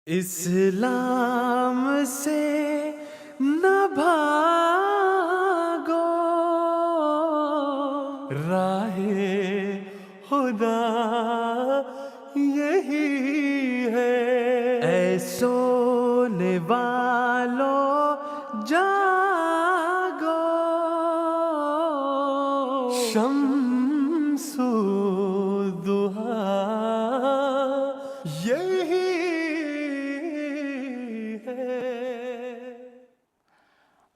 اسلام سے نہ بھاگو، راہ خدا یہی ہے۔ اے سونے والو جاگو، شمس الضحیٰ یہی ہے۔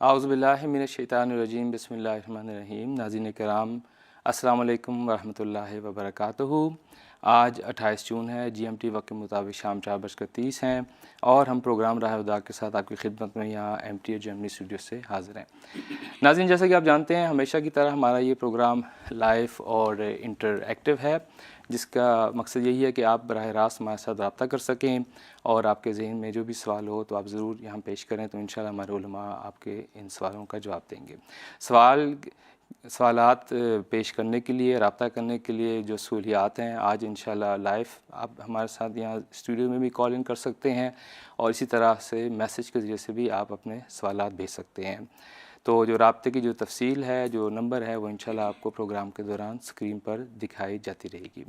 اعوذ باللہ من الشیطان الرجیم، بسم اللہ الرحمن الرحیم۔ ناظرین کرام، السلام علیکم ورحمۃ اللہ وبرکاتہ۔ آج 28 جون ہے، جی ایم ٹی وقت کے مطابق شام 4:30 ہیں، اور ہم پروگرام راہ ہدایت کے ساتھ آپ کی خدمت میں یہاں ایم ٹی جرمنی اسٹوڈیو سے حاضر ہیں۔ ناظرین، جیسا کہ آپ جانتے ہیں، ہمیشہ کی طرح ہمارا یہ پروگرام لائیو اور انٹر ایکٹیو ہے، جس کا مقصد یہی ہے کہ آپ براہ راست ہمارے ساتھ رابطہ کر سکیں، اور آپ کے ذہن میں جو بھی سوال ہو تو آپ ضرور یہاں پیش کریں، تو انشاءاللہ ہمارے علماء آپ کے ان سوالوں کا جواب دیں گے۔ سوالات پیش کرنے کے لیے، رابطہ کرنے کے لیے جو سہولیات ہیں، آج انشاءاللہ لائیو آپ ہمارے ساتھ یہاں اسٹوڈیو میں بھی کال ان کر سکتے ہیں، اور اسی طرح سے میسج کے ذریعے سے بھی آپ اپنے سوالات بھیج سکتے ہیں۔ تو جو رابطے کی جو تفصیل ہے، جو نمبر ہے، وہ انشاءاللہ آپ کو پروگرام کے دوران اسکرین پر دکھائی جاتی رہے گی۔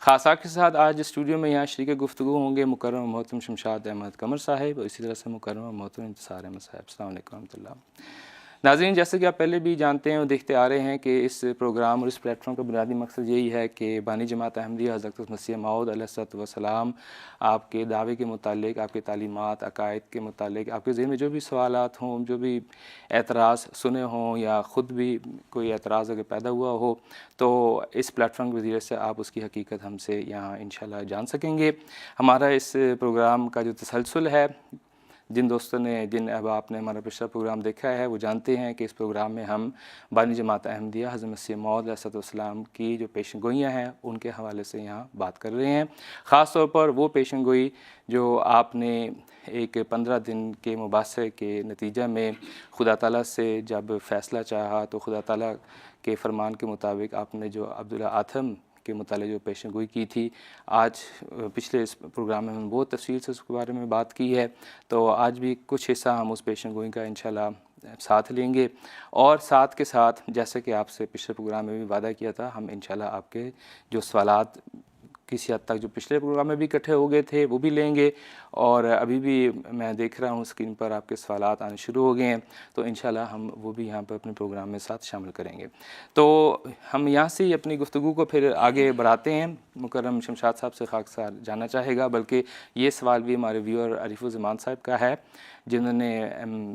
خاص آپ کے ساتھ آج اسٹوڈیو میں یہاں شریک گفتگو ہوں گے مکرم محترم شمشاد احمد قمر صاحب، اور اسی طرح سے مکرم محترم انتصار احمد صاحب۔ السلام علیکم ورحمۃ اللہ۔ ناظرین، جیسے کہ آپ پہلے بھی جانتے ہیں اور دیکھتے آ رہے ہیں کہ اس پروگرام اور اس پلیٹ فارم کا بنیادی مقصد یہی ہے کہ بانی جماعت احمدیہ حضرت مسیح موعود علیہ الصلوۃ والسلام آپ کے دعوے کے متعلق، آپ کے تعلیمات، عقائد کے متعلق، آپ کے ذہن میں جو بھی سوالات ہوں، جو بھی اعتراض سنے ہوں، یا خود بھی کوئی اعتراض اگر پیدا ہوا ہو، تو اس پلیٹ فارم کے ذریعے سے آپ اس کی حقیقت ہم سے یہاں انشاءاللہ جان سکیں گے۔ ہمارا اس پروگرام کا جو تسلسل ہے، جن دوستوں نے، جن احباب نے ہمارا پچھلا پروگرام دیکھا ہے، وہ جانتے ہیں کہ اس پروگرام میں ہم بانی جماعت احمدیہ حضرت مسیح موعود علیہ السلام کی جو پیشن گوئیاں ہیں، ان کے حوالے سے یہاں بات کر رہے ہیں۔ خاص طور پر وہ پیشن گوئی جو آپ نے ایک 15 دن کے مباحثے کے نتیجہ میں خدا تعالیٰ سے جب فیصلہ چاہا، تو خدا تعالیٰ کے فرمان کے مطابق آپ نے جو عبداللہ آتھم کے متعلق جو پیشن گوئی کی تھی، آج پچھلے اس پروگرام میں ہم بہت تفصیل سے اس کے بارے میں بات کی ہے، تو آج بھی کچھ حصہ ہم اس پیشن گوئی کا انشاءاللہ ساتھ لیں گے، اور ساتھ کے ساتھ جیسے کہ آپ سے پچھلے پروگرام میں بھی وعدہ کیا تھا، ہم انشاءاللہ آپ کے جو سوالات کسی حد تک جو پچھلے پروگرام میں بھی اکٹھے ہو گئے تھے وہ بھی لیں گے، اور ابھی بھی میں دیکھ رہا ہوں اسکرین پر آپ کے سوالات آنے شروع ہو گئے ہیں، تو انشاءاللہ ہم وہ بھی یہاں پر اپنے پروگرام میں ساتھ شامل کریں گے۔ تو ہم یہاں سے ہی اپنی گفتگو کو پھر آگے بڑھاتے ہیں۔ مکرم شمشاد صاحب سے خاکسار جاننا چاہے گا، بلکہ یہ سوال بھی ہمارے ویور عریف الزمان صاحب کا ہے، جنہوں نے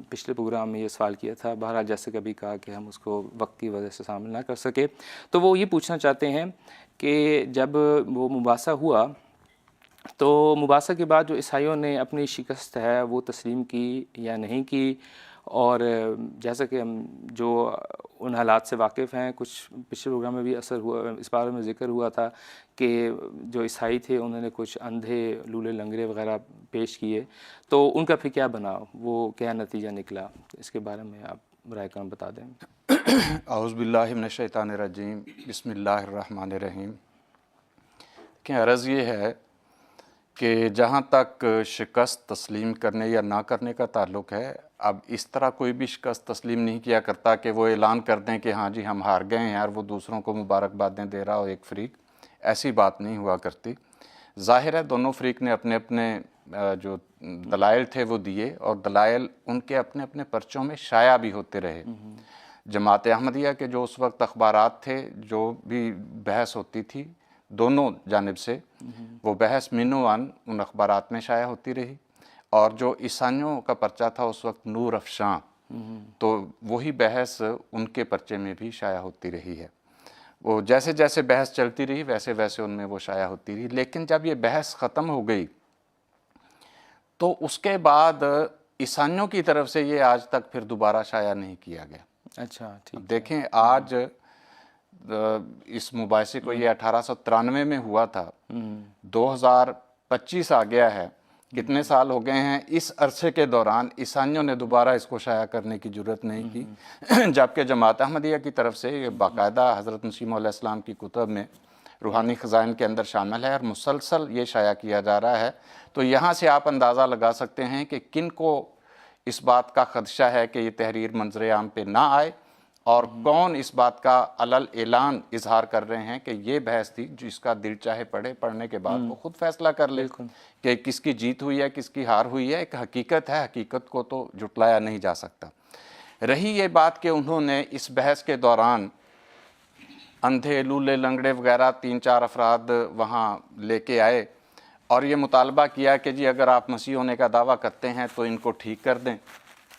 پچھلے پروگرام میں یہ سوال کیا تھا، بہرحال جیسے کبھی کہا کہ ہم اس کو وقت کی وجہ سے شامل نہ کر سکے، تو وہ یہ پوچھنا چاہتے ہیں کہ جب وہ مباحثہ ہوا، تو مباحثہ کے بعد جو عیسائیوں نے اپنی شکست ہے وہ تسلیم کی یا نہیں کی، اور جیسا کہ ہم جو ان حالات سے واقف ہیں، کچھ پچھلے پروگرام میں بھی اثر ہوا، اس بارے میں ذکر ہوا تھا کہ جو عیسائی تھے انہوں نے کچھ اندھے، لولے لنگڑے وغیرہ پیش کیے، تو ان کا پھر کیا بنا، وہ کیا نتیجہ نکلا، اس کے بارے میں آپ برائے کرم بتا دیں۔ اعوذ باللہ من الشیطان الرجیم، بسم اللہ الرحمن الرحیم۔ کہ عرض یہ ہے کہ جہاں تک شکست تسلیم کرنے یا نہ کرنے کا تعلق ہے، اب اس طرح کوئی بھی شکست تسلیم نہیں کیا کرتا کہ وہ اعلان کر دیں کہ ہاں جی ہم ہار گئے ہیں، اور وہ دوسروں کو مبارکبادیں دے رہا ہو ایک فریق، ایسی بات نہیں ہوا کرتی۔ ظاہر ہے دونوں فریق نے اپنے اپنے جو دلائل تھے وہ دیے، اور دلائل ان کے اپنے اپنے پرچوں میں شائع بھی ہوتے رہے۔ جماعت احمدیہ کے جو اس وقت اخبارات تھے، جو بھی بحث ہوتی تھی دونوں جانب سے، وہ بحث منوان ان اخبارات میں شائع ہوتی رہی، اور جو عیسائیوں کا پرچہ تھا اس وقت نور افشاں، تو وہی بحث ان کے پرچے میں بھی شائع ہوتی رہی ہے۔ وہ جیسے جیسے بحث چلتی رہی ویسے ویسے ان میں وہ شائع ہوتی رہی، لیکن جب یہ بحث ختم ہو گئی تو اس کے بعد عیسائیوں کی طرف سے یہ آج تک پھر دوبارہ شائع نہیں کیا گیا۔ اچھا، ٹھیک۔ دیکھیں آج اس مباحثے کو یہ 1893 میں ہوا تھا، 2025 آ گیا ہے، کتنے سال ہو گئے ہیں۔ اس عرصے کے دوران عیسائیوں نے دوبارہ اس کو شائع کرنے کی جرت نہیں کی، جبکہ جماعت احمدیہ کی طرف سے یہ باقاعدہ حضرت مسیح علیہ السلام کی کتب میں روحانی خزائن کے اندر شامل ہے اور مسلسل یہ شائع کیا جا رہا ہے۔ تو یہاں سے آپ اندازہ لگا سکتے ہیں کہ کن کو اس بات کا خدشہ ہے کہ یہ تحریر منظر عام پہ نہ آئے، اور کون اس بات کا علل اعلان اظہار کر رہے ہیں کہ یہ بحث تھی جس کا دل چاہے پڑھے، پڑھنے کے بعد وہ خود فیصلہ کر لے کہ کس کی جیت ہوئی ہے کس کی ہار ہوئی ہے۔ ایک حقیقت ہے، حقیقت کو تو جھٹلایا نہیں جا سکتا۔ رہی یہ بات کہ انہوں نے اس بحث کے دوران اندھے، لولے، لنگڑے وغیرہ 3-4 افراد وہاں لے کے آئے اور یہ مطالبہ کیا کہ جی اگر آپ مسیح ہونے کا دعویٰ کرتے ہیں تو ان کو ٹھیک کر دیں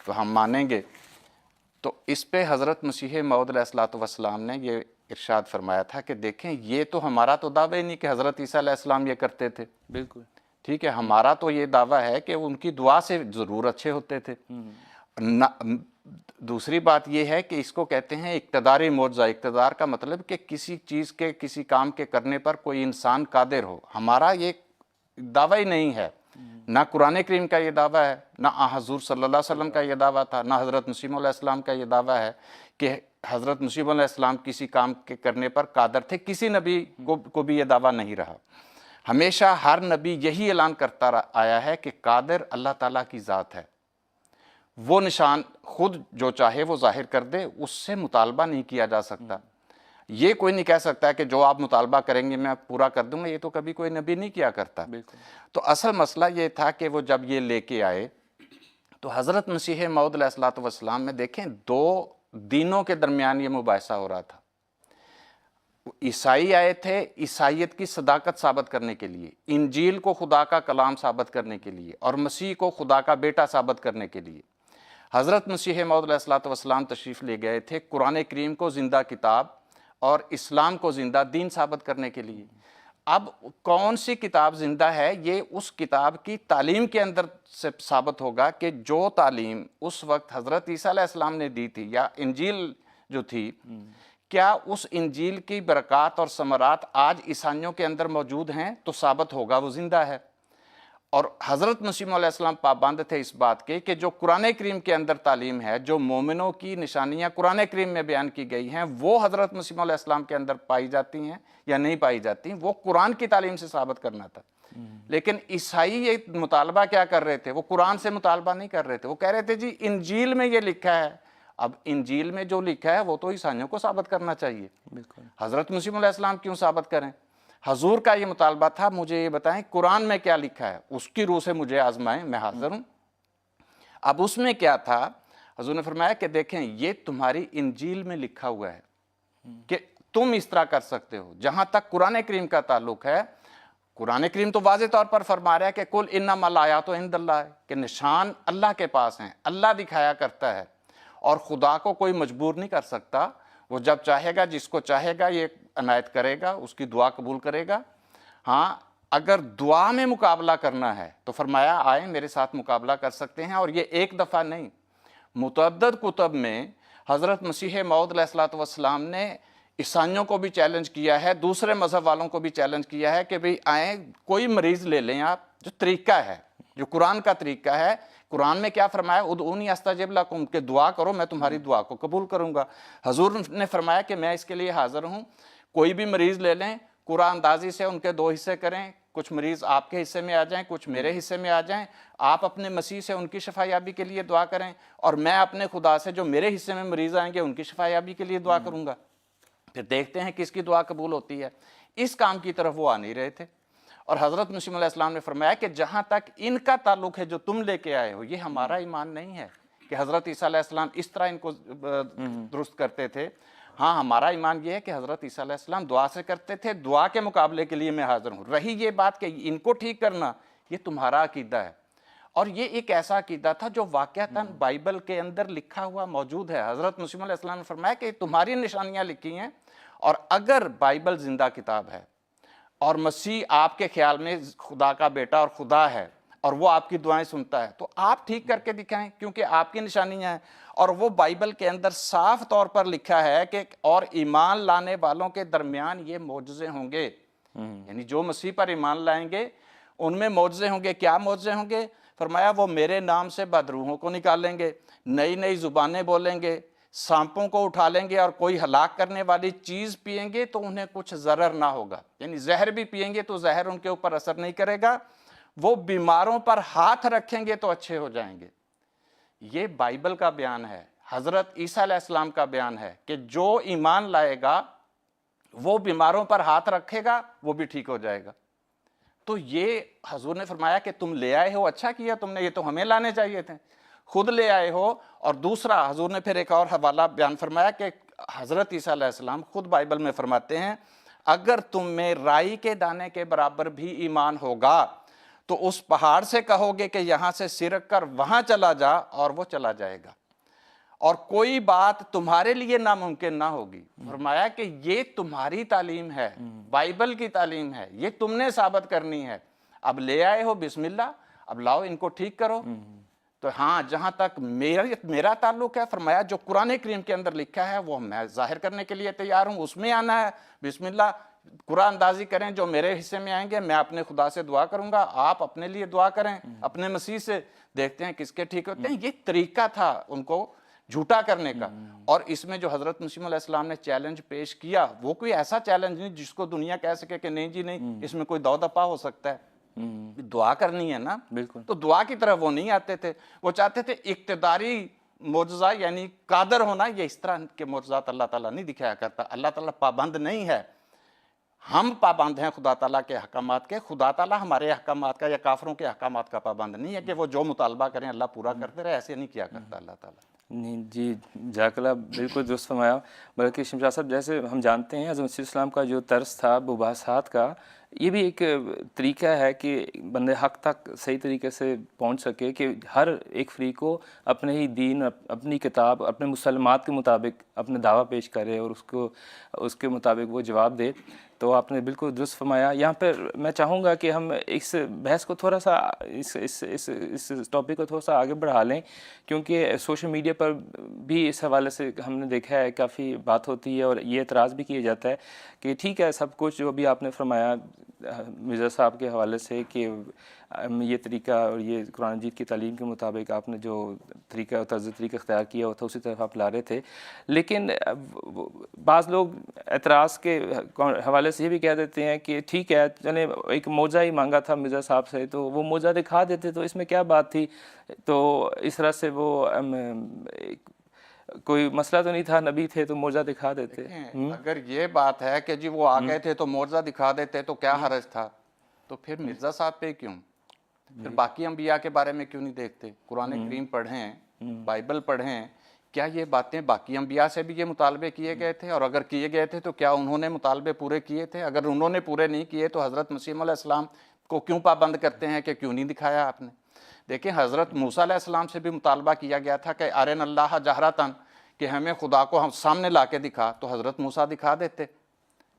تو ہم مانیں گے۔ تو اس پہ حضرت مسیح موعود علیہ الصلوۃ والسلام نے یہ ارشاد فرمایا تھا کہ دیکھیں یہ تو ہمارا تو دعویٰ ہی نہیں کہ حضرت عیسیٰ علیہ السلام یہ کرتے تھے، بالکل ٹھیک ہے، ہمارا تو یہ دعویٰ ہے کہ ان کی دعا سے ضرور اچھے ہوتے تھے۔ دوسری بات یہ ہے کہ اس کو کہتے ہیں اقتداری معجزہ۔ اقتدار کا مطلب کہ کسی چیز کے، کسی کام کے کرنے پر کوئی انسان قادر ہو۔ ہمارا یہ دعویٰ ہی نہیں ہے، نہ قرآن کریم کا یہ دعویٰ ہے، نہ حضور صلی اللہ علیہ وسلم کا یہ دعویٰ تھا، نہ حضرت مسیح علیہ السلام کا یہ دعویٰ ہے کہ حضرت مسیح علیہ السلام کسی کام کے کرنے پر قادر تھے۔ کسی نبی کو بھی یہ دعویٰ نہیں رہا۔ ہمیشہ ہر نبی یہی اعلان کرتا آیا ہے کہ قادر اللہ تعالیٰ کی ذات ہے، وہ نشان خود جو چاہے وہ ظاہر کر دے، اس سے مطالبہ نہیں کیا جا سکتا۔ یہ کوئی نہیں کہہ سکتا کہ جو آپ مطالبہ کریں گے میں پورا کر دوں گا، یہ تو کبھی کوئی نبی نہیں کیا کرتا۔ تو اصل مسئلہ یہ تھا کہ وہ جب یہ لے کے آئے تو حضرت مسیح موعود علیہ الصلوۃ والسلام میں دیکھیں 2 دینوں کے درمیان یہ مباحثہ ہو رہا تھا۔ عیسائی آئے تھے عیسائیت کی صداقت ثابت کرنے کے لیے، انجیل کو خدا کا کلام ثابت کرنے کے لیے، اور مسیح کو خدا کا بیٹا ثابت کرنے کے لیے۔ حضرت مسیح موعود علیہ الصلوۃ والسلام تشریف لے گئے تھے قرآن کریم کو زندہ کتاب اور اسلام کو زندہ دین ثابت کرنے کے لیے۔ اب کون سی کتاب زندہ ہے یہ اس کتاب کی تعلیم کے اندر سے ثابت ہوگا کہ جو تعلیم اس وقت حضرت عیسیٰ علیہ السلام نے دی تھی یا انجیل جو تھی، کیا اس انجیل کی برکات اور ثمرات آج عیسائیوں کے اندر موجود ہیں؟ تو ثابت ہوگا وہ زندہ ہے۔ اور حضرت مسیح علیہ السلام پابند تھے اس بات کے کہ جو قرآن کریم کے اندر تعلیم ہے، جو مومنوں کی نشانیاں قرآن کریم میں بیان کی گئی ہیں، وہ حضرت مسیح علیہ السلام کے اندر پائی جاتی ہیں یا نہیں پائی جاتی، وہ قرآن کی تعلیم سے ثابت کرنا تھا۔ لیکن عیسائی یہ مطالبہ کیا کر رہے تھے؟ وہ قرآن سے مطالبہ نہیں کر رہے تھے، وہ کہہ رہے تھے جی انجیل میں یہ لکھا ہے۔ اب انجیل میں جو لکھا ہے وہ تو عیسائیوں کو ثابت کرنا چاہیے، حضرت مسیح علیہ السلام کیوں ثابت کریں؟ حضور کا یہ مطالبہ تھا مجھے یہ بتائیں قرآن میں کیا لکھا ہے، اس کی روح سے مجھے آزمائیں، میں حاضر ہوں۔ اب اس میں کیا تھا؟ حضور نے فرمایا کہ دیکھیں یہ تمہاری انجیل میں لکھا ہوا ہے کہ تم اس طرح کر سکتے ہو۔ جہاں تک قرآن کریم کا تعلق ہے، قرآن کریم تو واضح طور پر فرما رہا ہے کہ کل انما الآیات عند اللہ، کہ نشان اللہ کے پاس ہیں، اللہ دکھایا کرتا ہے، اور خدا کو کوئی مجبور نہیں کر سکتا۔ وہ جب چاہے گا، جس کو چاہے گا یہ عنایت کرے گا، اس کی دعا قبول کرے گا۔ ہاں اگر دعا میں مقابلہ کرنا ہے تو فرمایا آئیں میرے ساتھ مقابلہ کر سکتے ہیں، اور یہ ایک دفعہ نہیں، متعدد کتب میں حضرت مسیح موعود علیہ الصلوۃ والسلام نے عیسائیوں کو بھی چیلنج کیا ہے، دوسرے مذہب والوں کو بھی چیلنج کیا ہے کہ بھئی آئیں کوئی مریض لے لیں آپ، جو طریقہ ہے، جو قرآن کا طریقہ ہے۔ قرآن میں کیا فرمایا؟ ادعونی استجب لکم، کہ دعا کرو میں تمہاری دعا کو قبول کروں گا۔ حضور نے فرمایا کہ میں اس کے لیے حاضر ہوں، کوئی بھی مریض لے لیں، قرآن اندازی سے ان کے 2 حصے کریں، کچھ مریض آپ کے حصے میں آ جائیں، کچھ میرے حصے میں آ جائیں، آپ اپنے مسیح سے ان کی شفا یابی کے لیے دعا کریں، اور میں اپنے خدا سے جو میرے حصے میں مریض آئیں گے ان کی شفا یابی کے لیے دعا کروں گا۔ پھر دیکھتے ہیں کس کی دعا قبول ہوتی ہے۔ اس کام کی طرف وہ آ نہیں رہے تھے، اور حضرت مسیح علیہ السلام نے فرمایا کہ جہاں تک ان کا تعلق ہے جو تم لے کے آئے ہو، یہ ہمارا ایمان نہیں ہے کہ حضرت عیسیٰ علیہ السلام اس طرح ان کو درست کرتے تھے۔ ہاں ہمارا ایمان یہ ہے کہ حضرت عیسیٰ علیہ السلام دعا سے کرتے تھے، دعا کے مقابلے کے لیے میں حاضر ہوں۔ رہی یہ بات کہ ان کو ٹھیک کرنا، یہ تمہارا عقیدہ ہے، اور یہ ایک ایسا عقیدہ تھا جو واقعتاً بائبل کے اندر لکھا ہوا موجود ہے۔ حضرت مسیح علیہ السلام نے فرمایا کہ تمہاری نشانیاں لکھی ہیں، اور اگر بائبل زندہ کتاب ہے اور مسیح آپ کے خیال میں خدا کا بیٹا اور خدا ہے، اور وہ آپ کی دعائیں سنتا ہے، تو آپ ٹھیک کر کے دکھائیں، کیونکہ آپ کی نشانیاں ہیں۔ اور وہ بائبل کے اندر صاف طور پر لکھا ہے کہ اور ایمان لانے والوں کے درمیان یہ معجزے ہوں گے، یعنی جو مسیح پر ایمان لائیں گے ان میں معجزے ہوں گے۔ کیا معجزے ہوں گے؟ فرمایا وہ میرے نام سے بدروحوں کو نکالیں گے، نئی نئی زبانیں بولیں گے، سانپوں کو اٹھا لیں گے اور کوئی ہلاک کرنے والی چیز پئیں گے تو انہیں کچھ ضرر نہ ہوگا، یعنی زہر بھی پئیں گے تو زہر ان کے اوپر اثر نہیں کرے گا، وہ بیماروں پر ہاتھ رکھیں گے تو اچھے ہو جائیں گے۔ یہ بائبل کا بیان ہے، حضرت عیسیٰ علیہ السلام کا بیان ہے کہ جو ایمان لائے گا وہ بیماروں پر ہاتھ رکھے گا وہ بھی ٹھیک ہو جائے گا۔ تو یہ حضور نے فرمایا کہ تم لے آئے ہو، اچھا کیا تم نے، یہ تو ہمیں لانے چاہیے تھے، خود لے آئے ہو۔ اور دوسرا حضور نے پھر ایک اور حوالہ بیان فرمایا کہ حضرت عیسیٰ علیہ السلام خود بائبل میں فرماتے ہیں اگر تم میں رائی کے دانے کے برابر بھی ایمان ہوگا تو اس پہاڑ سے کہو گے کہ یہاں سے سرک کر وہاں چلا جا اور وہ چلا جائے گا، اور کوئی بات تمہارے لیے ناممکن نہ ہوگی۔ فرمایا کہ یہ تمہاری تعلیم ہے، بائبل کی تعلیم ہے، یہ تم نے ثابت کرنی ہے۔ اب لے آئے ہو، بسم اللہ، اب لاؤ ان کو ٹھیک کرو۔ تو ہاں جہاں تک میرا تعلق ہے، فرمایا جو قرآن کریم کے اندر لکھا ہے وہ میں ظاہر کرنے کے لیے تیار ہوں، اس میں آنا ہے، بسم اللہ قرآن اندازی کریں، جو میرے حصے میں آئیں گے میں اپنے خدا سے دعا کروں گا، آپ اپنے لیے دعا کریں اپنے مسیح سے، دیکھتے ہیں کس کے ٹھیک ہوتے ہیں۔ یہ طریقہ تھا ان کو جھوٹا کرنے کا۔ اور اس میں جو حضرت مسیح علیہ السلام نے چیلنج پیش کیا وہ کوئی ایسا چیلنج نہیں جس کو دنیا کہہ سکے کہ نہیں جی نہیں اس میں کوئی دو دپا ہو سکتا ہے، دعا کرنی ہے نا، بالکل۔ تو دعا کی طرف وہ نہیں آتے تھے، وہ چاہتے تھے اقتداری معجزہ یعنی قادر ہونا، یہ اس طرح کے معجزات اللہ تعالیٰ نہیں دکھایا کرتا۔ اللہ تعالیٰ پابند نہیں ہے، ہم پابند ہیں خدا تعالیٰ کے احکامات کے، خدا تعالیٰ ہمارے احکامات کا یا کافروں کے احکامات کا پابند نہیں ہے کہ وہ جو مطالبہ کریں اللہ پورا کرتے رہے، ایسے نہیں کیا کرتا اللہ تعالیٰ۔ نہیں جی، جزاک اللہ، بالکل درست فرمایا۔ بلکہ شمشاد صاحب جیسے ہم جانتے ہیں حضرت مسیح السلام کا جو طرز تھا مباحثات کا، یہ بھی ایک طریقہ ہے کہ بندے حق تک صحیح طریقے سے پہنچ سکے، کہ ہر ایک فریق کو اپنے ہی دین، اپنی کتاب، اپنے مسلمات کے مطابق اپنے دعویٰ پیش کرے اور اس کے مطابق وہ جواب دے۔ تو آپ نے بالکل درست فرمایا۔ یہاں پر میں چاہوں گا کہ ہم اس بحث کو تھوڑا سا اس ٹاپک کو تھوڑا سا آگے بڑھا لیں، کیونکہ سوشل میڈیا پر بھی اس حوالے سے ہم نے دیکھا ہے کافی بات ہوتی ہے، اور یہ اعتراض بھی کیا جاتا ہے کہ ٹھیک ہے سب کچھ جو بھی آپ نے فرمایا مرزا صاحب کے حوالے سے کہ یہ طریقہ اور یہ قرآن مجید کی تعلیم کے مطابق آپ نے جو طریقہ طرز طریقہ اختیار کیا ہوا تھا اسی طرف آپ لا رہے تھے، لیکن بعض لوگ اعتراض کے حوالے سے یہ بھی کہہ دیتے ہیں کہ ٹھیک ہے چلیں ایک موجہ ہی مانگا تھا مرزا صاحب سے تو وہ موجہ دکھا دیتے تو اس میں کیا بات تھی، تو اس طرح سے وہ کوئی مسئلہ تو نہیں تھا، نبی تھے تو موجہ دکھا دیتے۔ اگر یہ بات ہے کہ جی وہ آ گئے تھے تو معجزہ دکھا دیتے تو کیا حرج تھا، تو پھر مرزا صاحب پہ کیوں، پھر باقی انبیاء کے بارے میں کیوں نہیں دیکھتے؟ قرآن کریم پڑھیں، بائبل پڑھیں، کیا یہ باتیں باقی انبیاء سے بھی یہ مطالبے کیے گئے تھے؟ اور اگر کیے گئے تھے تو کیا انہوں نے مطالبے پورے کیے تھے؟ اگر انہوں نے پورے نہیں کیے تو حضرت مسیح علیہ السلام کو کیوں پابند کرتے ہیں کہ کیوں نہیں دکھایا آپ نے؟ دیکھیں حضرت موسیٰ علیہ السلام سے بھی مطالبہ کیا گیا تھا کہ ارن اللہ جہرتاً، کہ ہمیں خدا کو ہم سامنے لا کے دکھا، تو حضرت موسیٰ دکھا دیتے،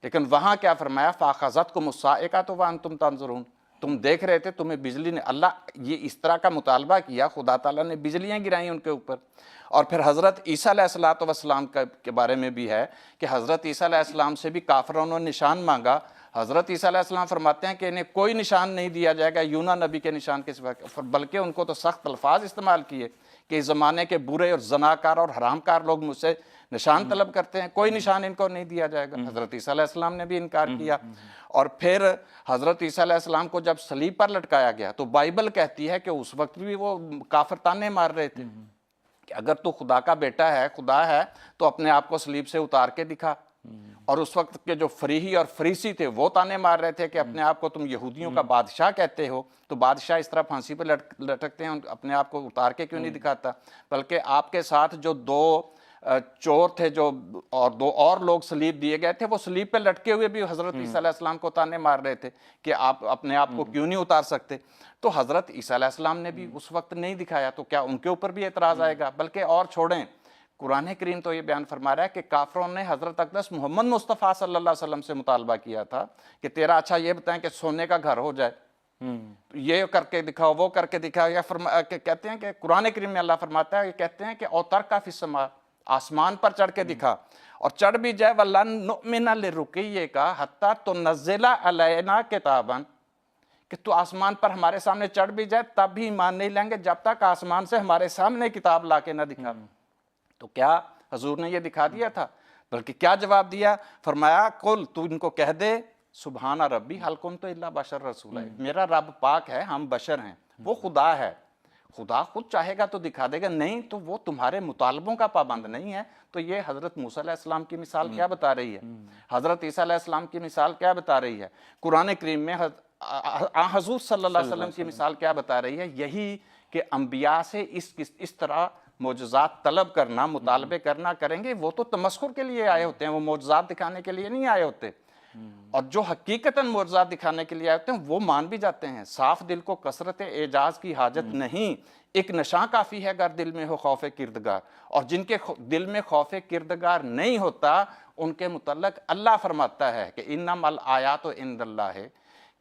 لیکن وہاں کیا فرمایا فَأَخَذَتْكُمُ الصَّاعِقَةُ وَأَنْتُمْ تَنظُرُونَ، تم دیکھ رہے تھے تمہیں بجلی نے، اللہ یہ اس طرح کا مطالبہ کیا، خدا تعالیٰ نے بجلیاں گرائیں ان کے اوپر۔ اور پھر حضرت عیسیٰ علیہ السلام کے بارے میں بھی ہے کہ حضرت عیسیٰ علیہ السلام سے بھی کافروں نے نشان مانگا، حضرت عیسیٰ علیہ السلام فرماتے ہیں کہ انہیں کوئی نشان نہیں دیا جائے گا یونا نبی کے نشان کے سوا، بلکہ ان کو تو سخت الفاظ استعمال کیے کہ اس زمانے کے برے اور زناکار اور حرام کار لوگ مجھ سے نشان طلب کرتے ہیں، کوئی نشان ان کو نہیں دیا جائے گا۔ حضرت عیسیٰ علیہ السلام نے بھی انکار کیا۔ اور پھر حضرت عیسیٰ علیہ السلام کو جب صلیب پر لٹکایا گیا تو بائبل کہتی ہے کہ اس وقت بھی وہ کافر تانے مار رہے تھے کہ اگر تو خدا کا بیٹا ہے، خدا ہے، تو اپنے آپ کو صلیب سے اتار کے دکھا۔ اور اس وقت کے جو فریحی اور فریسی تھے وہ تانے مار رہے تھے کہ اپنے آپ کو تم یہودیوں کا بادشاہ کہتے ہو، تو بادشاہ اس طرح پھانسی پہ لٹکتے ہیں، اپنے آپ کو اتار کے کیوں نہیں دکھاتا؟ بلکہ آپ کے ساتھ جو دو چور تھے جو اور دو اور لوگ صلیب دیے گئے تھے، وہ صلیب پہ لٹکے ہوئے بھی حضرت عیسیٰ علیہ السلام کو تانے مار رہے تھے کہ آپ اپنے آپ کو کیوں نہیں اتار سکتے؟ تو حضرت عیسیٰ علیہ السلام نے بھی اس وقت نہیں دکھایا، تو کیا ان کے اوپر بھی اعتراض آئے گا؟ بلکہ اور چھوڑیں، قرآن کریم تو یہ بیان فرما رہا ہے کہ کافروں نے حضرت اقدس محمد مصطفیٰ صلی اللہ علیہ وسلم سے مطالبہ کیا تھا کہ تیرا اچھا یہ بتائیں کہ سونے کا گھر ہو جائے، یہ کر کے دکھاؤ، وہ کر کے دکھاؤ، یا کہتے ہیں کہ قرآن کریم میں اللہ فرماتا ہے، یہ کہتے ہیں کہ اوتر کا فی السماء، آسمان پر چڑھ کے دکھا، اور چڑھ بھی جائے وَلَن نُؤْمِنَ لِرُقِيِّكَ حَتَّى تُنَزِّلَ عَلَيْنَا كِتَابًا، کہ تو آسمان پر ہمارے سامنے چڑھ بھی جائے تب بھی ایمان نہیں لیں گے جب تک آسمان سے ہمارے سامنے کتاب لا کے نہ دکھا۔ تو کیا حضور نے یہ دکھا دیا تھا، بلکہ کیا جواب دیا؟ فرمایا قل، تو ان کو کہہ دے سبحان ربی حل کنت الا بشر رسولا، میرا رب پاک ہے، ہم بشر ہیں، وہ خدا ہے، خدا خود چاہے گا تو دکھا دے گا، نہیں تو وہ تمہارے مطالبوں کا پابند نہیں ہے۔ تو یہ حضرت موسیٰ علیہ السلام کی مثال کیا بتا رہی ہے؟ حضرت عیسیٰ علیہ السلام کی مثال کیا بتا رہی ہے؟ قرآن کریم میں حضور صلی اللہ علیہ وسلم کی مثال کیا بتا رہی ہے؟ یہی کہ انبیاء سے اس طرح معجزات طلب کرنا، مطالبے کرنا کریں گے، وہ تو تمسخر کے لیے آئے ہوتے ہیں، وہ معجزات دکھانے کے لیے نہیں آئے ہوتے، اور جو حقیقتاً معجزات دکھانے کے لیے آئے ہوتے ہیں وہ مان بھی جاتے ہیں۔ صاف دل کو کثرت اعجاز کی حاجت نہیں، ایک نشاں کافی ہے اگر دل میں ہو خوف کردگار، اور جن کے دل میں خوف کردگار نہیں ہوتا ان کے متعلق اللہ فرماتا ہے کہ انما الآیات عند اللہ ہے،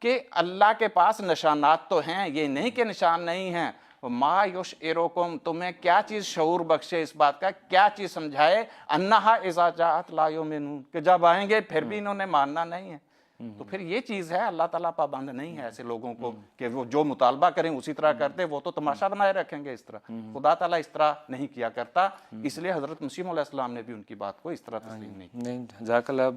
کہ اللہ کے پاس نشانات تو ہیں، یہ نہیں کہ نشان نہیں ہیں۔ ما یشعرکم، تمہیں کیا چیز شعور بخشے اس بات کا، کیا چیز سمجھائے، انہا اذا جاءت لا یؤمنون، کہ جب آئیں گے پھر بھی انہوں نے ماننا نہیں ہے۔ تو پھر یہ چیز ہے، اللہ تعالیٰ پابند نہیں ہے ایسے لوگوں کو کہ وہ جو مطالبہ کریں اسی طرح کرتے، وہ تو تماشا بنائے رکھیں گے اس طرح۔ خدا تعالیٰ اس طرح نہیں کیا کرتا، اس لیے حضرت مسیح علیہ السلام نے بھی ان کی بات کو اس طرح تسلیم نہیں کیا۔ نہیں، جزاک اللہ،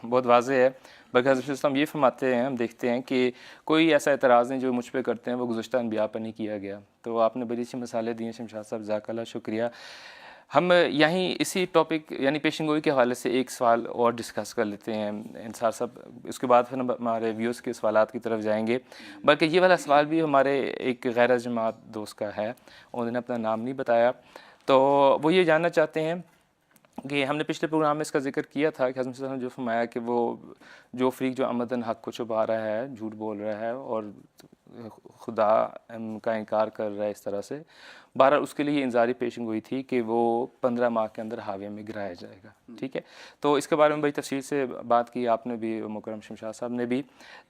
بہت واضح ہے۔ بلکہ حضرت السلام یہ فرماتے ہیں، ہم دیکھتے ہیں کہ کوئی ایسا اعتراض نہیں جو مجھ پہ کرتے ہیں وہ گزشتہ انبیاء پر نہیں کیا گیا۔ تو آپ نے بڑی سی مثالیں دی ہیں شمشاد صاحب، جزاک اللہ، شکریہ۔ ہم یہیں اسی ٹاپک یعنی پیشن گوئی کے حوالے سے ایک سوال اور ڈسکس کر لیتے ہیں انصار صاحب، اس کے بعد پھر ہم ہمارے ویوز کے سوالات کی طرف جائیں گے۔ بلکہ یہ والا سوال بھی ہمارے ایک غیر جماعت دوست کا ہے، انہوں نے اپنا نام نہیں بتایا، تو وہ یہ جاننا چاہتے ہیں کہ ہم نے پچھلے پروگرام میں اس کا ذکر کیا تھا کہ حضرت صلی اللہ علیہ وسلم نے جو فرمایا کہ وہ جو فریق جو عمدن حق کو چھپا رہا ہے، جھوٹ بول رہا ہے اور خدا کا انکار کر رہا ہے اس طرح سے، بہرحال اس کے لیے انذاری پیشن گوئی تھی کہ وہ 15 ماہ کے اندر حاویہ میں گرایا جائے گا، ٹھیک ہے۔ تو اس کے بارے میں بڑی تفصیل سے بات کی آپ نے بھی، مکرم شمشاد صاحب نے بھی۔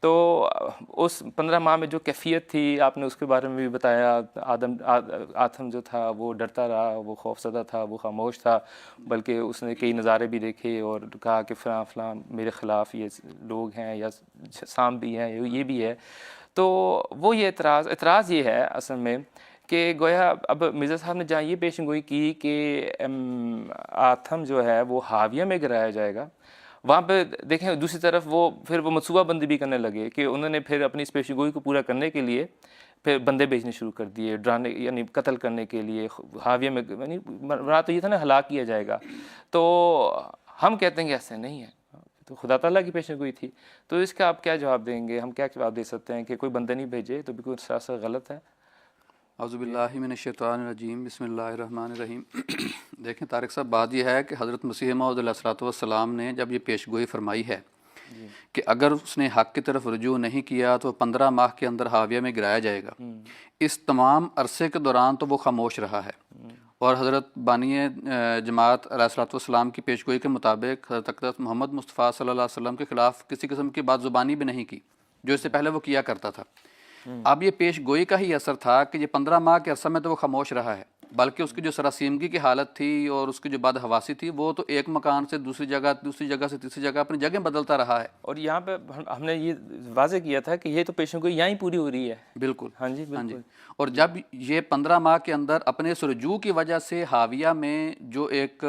تو اس 15 ماہ میں جو کیفیت تھی آپ نے اس کے بارے میں بھی بتایا۔ آدم جو تھا وہ ڈرتا رہا، وہ خوف زدہ تھا، وہ خاموش تھا، بلکہ اس نے کئی نظارے بھی دیکھے اور کہا کہ فلاں فلاں میرے خلاف یہ لوگ ہیں، یا سام بھی ہیں، یہ بھی ہے۔ تو وہ یہ اعتراض یہ ہے اصل میں کہ گویا اب مرزا صاحب نے جہاں یہ پیشن گوئی کی کہ آدم جو ہے وہ حاویہ میں گرایا جائے گا، وہاں پہ دیکھیں دوسری طرف وہ پھر وہ منصوبہ بندی بھی کرنے لگے کہ انہوں نے پھر اپنی اس پیشن گوئی کو پورا کرنے کے لیے پھر بندے بھیجنے شروع کر دیے، ڈرانے یعنی قتل کرنے کے لیے، حاویہ میں یعنی مراد تو یہ تھا نا ہلاک کیا جائے گا۔ تو ہم کہتے ہیں کہ ایسے نہیں ہے، تو خدا تعالیٰ کی پیشن گوئی تھی۔ تو اس کا آپ کیا جواب دیں گے؟ ہم کیا جواب دے سکتے ہیں کہ کوئی بندہ نہیں بھیجے تو بالکل سراسر غلط ہے؟ اعوذ باللہ من الشیطان الرجیم، بسم اللہ الرحمن الرحیم۔ دیکھیں طارق صاحب، بات یہ ہے کہ حضرت مسیح موعود علیہ الصلوۃ والسلام نے جب یہ پیش گوئی فرمائی ہے کہ اگر اس نے حق کی طرف رجوع نہیں کیا تو 15 ماہ کے اندر حاویہ میں گرایا جائے گا، اس تمام عرصے کے دوران تو وہ خاموش رہا ہے، اور حضرت بانی جماعت علیہ الصلوۃ والسلام کی پیش گوئی کے مطابق حضرت اقدس محمد مصطفیٰ صلی اللہ علیہ وسلم کے خلاف کسی قسم کی بات زبانی بھی نہیں کی جو اس سے پہلے وہ کیا کرتا تھا۔ اب یہ پیش گوئی کا ہی اثر تھا کہ یہ 15 ماہ کے عرصہ میں تو وہ خاموش رہا ہے، بلکہ اس کی جو سراسیمگی کی حالت تھی اور اس کی جو بدحواسی تھی وہ تو ایک مکان سے دوسری جگہ سے تیسری جگہ اپنی جگہ بدلتا رہا ہے۔ اور یہاں پہ ہم نے یہ واضح کیا تھا کہ یہ تو پیشن گوئی یہاں ہی پوری ہو رہی ہے۔ بالکل، ہاں جی بالکل۔ اور جب یہ 15 ماہ کے اندر اپنے اس رجوع کی وجہ سے حاویہ میں جو ایک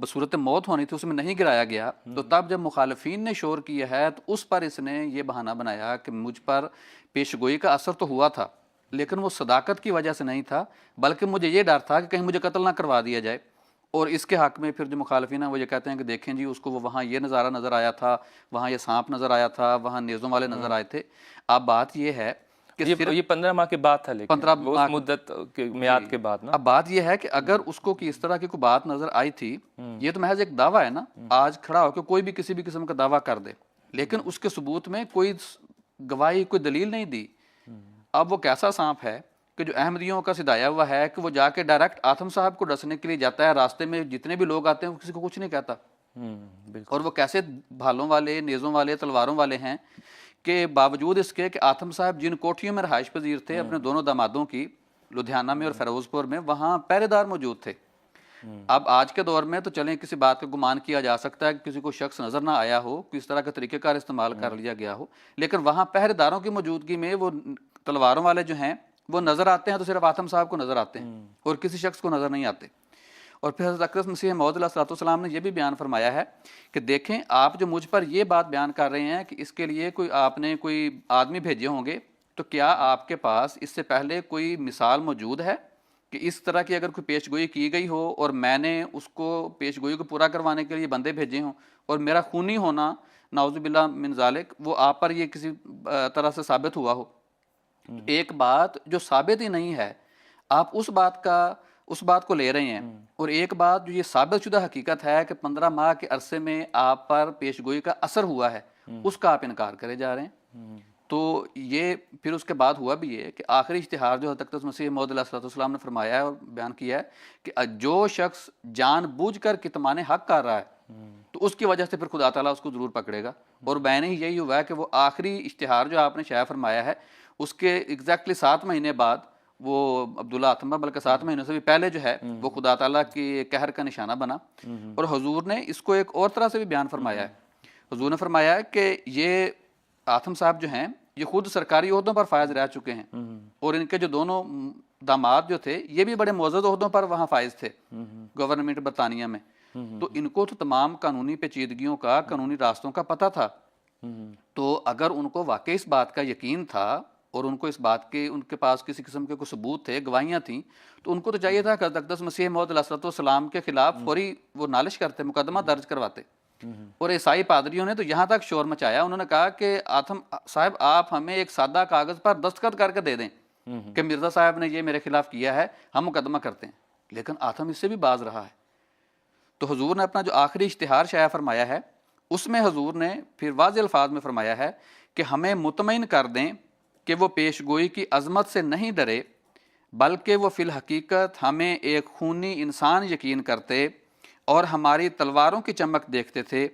بصورت موت ہونی تھی اس میں نہیں گرایا گیا، تو تب جب مخالفین نے شور کیا ہے تو اس پر اس نے یہ بہانہ بنایا کہ مجھ پر پیش گوئی کا اثر تو ہوا تھا لیکن وہ صداقت کی وجہ سے نہیں تھا، بلکہ مجھے یہ ڈر تھا کہ کہیں مجھے قتل نہ کروا دیا جائے۔ اور اس کے حق میں پھر جو مخالفین ہیں وہ یہ کہتے ہیں کہ دیکھیں جی اس کو وہ وہاں یہ نظارہ نظر آیا تھا، وہاں یہ سانپ نظر آیا تھا، وہاں نیزوں والے نظر آئے تھے۔ اب بات یہ ہے کہ یہ 15 ماہ کے بعد تھا، لیکن 15 اس مدت کے میعاد کے بعد نا۔ اب بات یہ ہے کہ اگر اس کو اس طرح کی کوئی بات نظر آئی تھی، یہ تو محض ایک دعویٰ ہے نا، آج کھڑا ہو کے کوئی بھی کسی بھی قسم کا دعویٰ کر دے لیکن اس کے ثبوت میں کوئی گواہی کوئی دلیل نہیں دی۔ اب وہ کیسا سانپ ہے کہ جو احمدیوں کا سدایا ہوا ہے کہ وہ جا کے ڈائریکٹ آتم صاحب کو ڈسنے کے لیے جاتا ہے، راستے میں جتنے بھی لوگ آتے ہیں وہ کسی کو کچھ نہیں کہتا، اور وہ کیسے بھالوں والے، نیزوں والے، تلواروں والے ہیں کہ باوجود اس کے کہ آتم صاحب جن کوٹھیوں میں رہائش پذیر تھے اپنے دونوں دامادوں کی، لدھیانہ میں اور فیروز پور میں، وہاں پہرے دار موجود تھے۔ اب آج کے دور میں تو چلیں کسی بات کا گمان کیا جا سکتا ہے کہ کسی کو شخص نظر نہ آیا ہو، کس طرح کا طریقہ کار استعمال کر لیا گیا ہو، لیکن وہاں پہرے داروں کی موجودگی میں وہ تلواروں والے جو ہیں وہ نظر آتے ہیں تو صرف آتم صاحب کو نظر آتے ہیں اور کسی شخص کو نظر نہیں آتے۔ اور پھر حضرت اقدس مسیح موعود علیہ الصلوۃ والسلام نے یہ بھی بیان فرمایا ہے کہ دیکھیں آپ جو مجھ پر یہ بات بیان کر رہے ہیں کہ اس کے لیے کوئی آپ نے کوئی آدمی بھیجے ہوں گے، تو کیا آپ کے پاس اس سے پہلے کوئی مثال موجود ہے کہ اس طرح کی اگر کوئی پیش گوئی کی گئی ہو اور میں نے اس کو پیش گوئی کو پورا کروانے کے لیے بندے بھیجے ہوں اور میرا خونی ہونا نعوذ باللہ من ذالک وہ آپ پر یہ کسی طرح سے ثابت ہوا ہو؟ ایک بات جو ثابت ہی نہیں ہے آپ اس بات کو لے رہے ہیں، اور ایک بات جو یہ ثابت شدہ حقیقت ہے کہ 15 ماہ کے عرصے میں آپ پر پیش گوئی کا اثر ہوا ہے، اس کا آپ انکار کرے جا رہے ہیں۔ تو یہ پھر اس کے بعد ہوا بھی یہ کہ آخری اشتہار جو حضرت اقدس مسیح موعود علیہ السلام نے فرمایا ہے اور بیان کیا ہے کہ جو شخص جان بوجھ کر کتمان حق کر رہا ہے تو اس کی وجہ سے پھر خدا تعالیٰ اس کو ضرور پکڑے گا، اور بیان ہی یہی ہوا ہے کہ وہ آخری اشتہار جو آپ نے شائع فرمایا ہے اس کے ایگزیکٹلی 7 مہینے بعد وہ عبداللہ آتمہ بلکہ 7 مہینوں سے بھی پہلے جو ہے وہ خدا تعالیٰ کی قہر کا نشانہ بنا۔ اور حضور نے اس کو ایک اور طرح سے بھی بیان فرمایا ہے، حضور نے فرمایا ہے کہ یہ آتم صاحب جو ہیں یہ خود سرکاری عہدوں پر فائز رہ چکے ہیں، اور ان کے جو دونوں داماد جو تھے یہ بھی بڑے معزز عہدوں پر وہاں فائز تھے گورنمنٹ برطانیہ میں، تو ان کو تو تمام قانونی پیچیدگیوں کا، قانونی راستوں کا پتہ تھا۔ تو اگر ان کو واقعی اس بات کا یقین تھا اور ان کو اس بات کے ان کے پاس کسی قسم کے کوئی ثبوت تھے، گواہیاں تھیں، تو ان کو تو چاہیے تھا کہ حضرت اقدس مسیح موعود علیہ السلام کے خلاف فوری وہ نالش کرتے، مقدمہ درج کرواتے۔ اور عیسائی پادریوں نے تو یہاں تک شور مچایا، انہوں نے کہا کہ آتم صاحب آپ ہمیں ایک سادہ کاغذ پر دستخط کر کے دے دیں کہ مرزا صاحب نے یہ میرے خلاف کیا ہے، ہم مقدمہ کرتے ہیں، لیکن آتم اس سے بھی باز رہا ہے۔ تو حضور نے اپنا جو آخری اشتہار شائع فرمایا ہے اس میں حضور نے پھر واضح الفاظ میں فرمایا ہے کہ ہمیں مطمئن کر دیں کہ وہ پیش گوئی کی عظمت سے نہیں ڈرے، بلکہ وہ فی الحقیقت ہمیں ایک خونی انسان یقین کرتے اور ہماری تلواروں کی چمک دیکھتے تھے،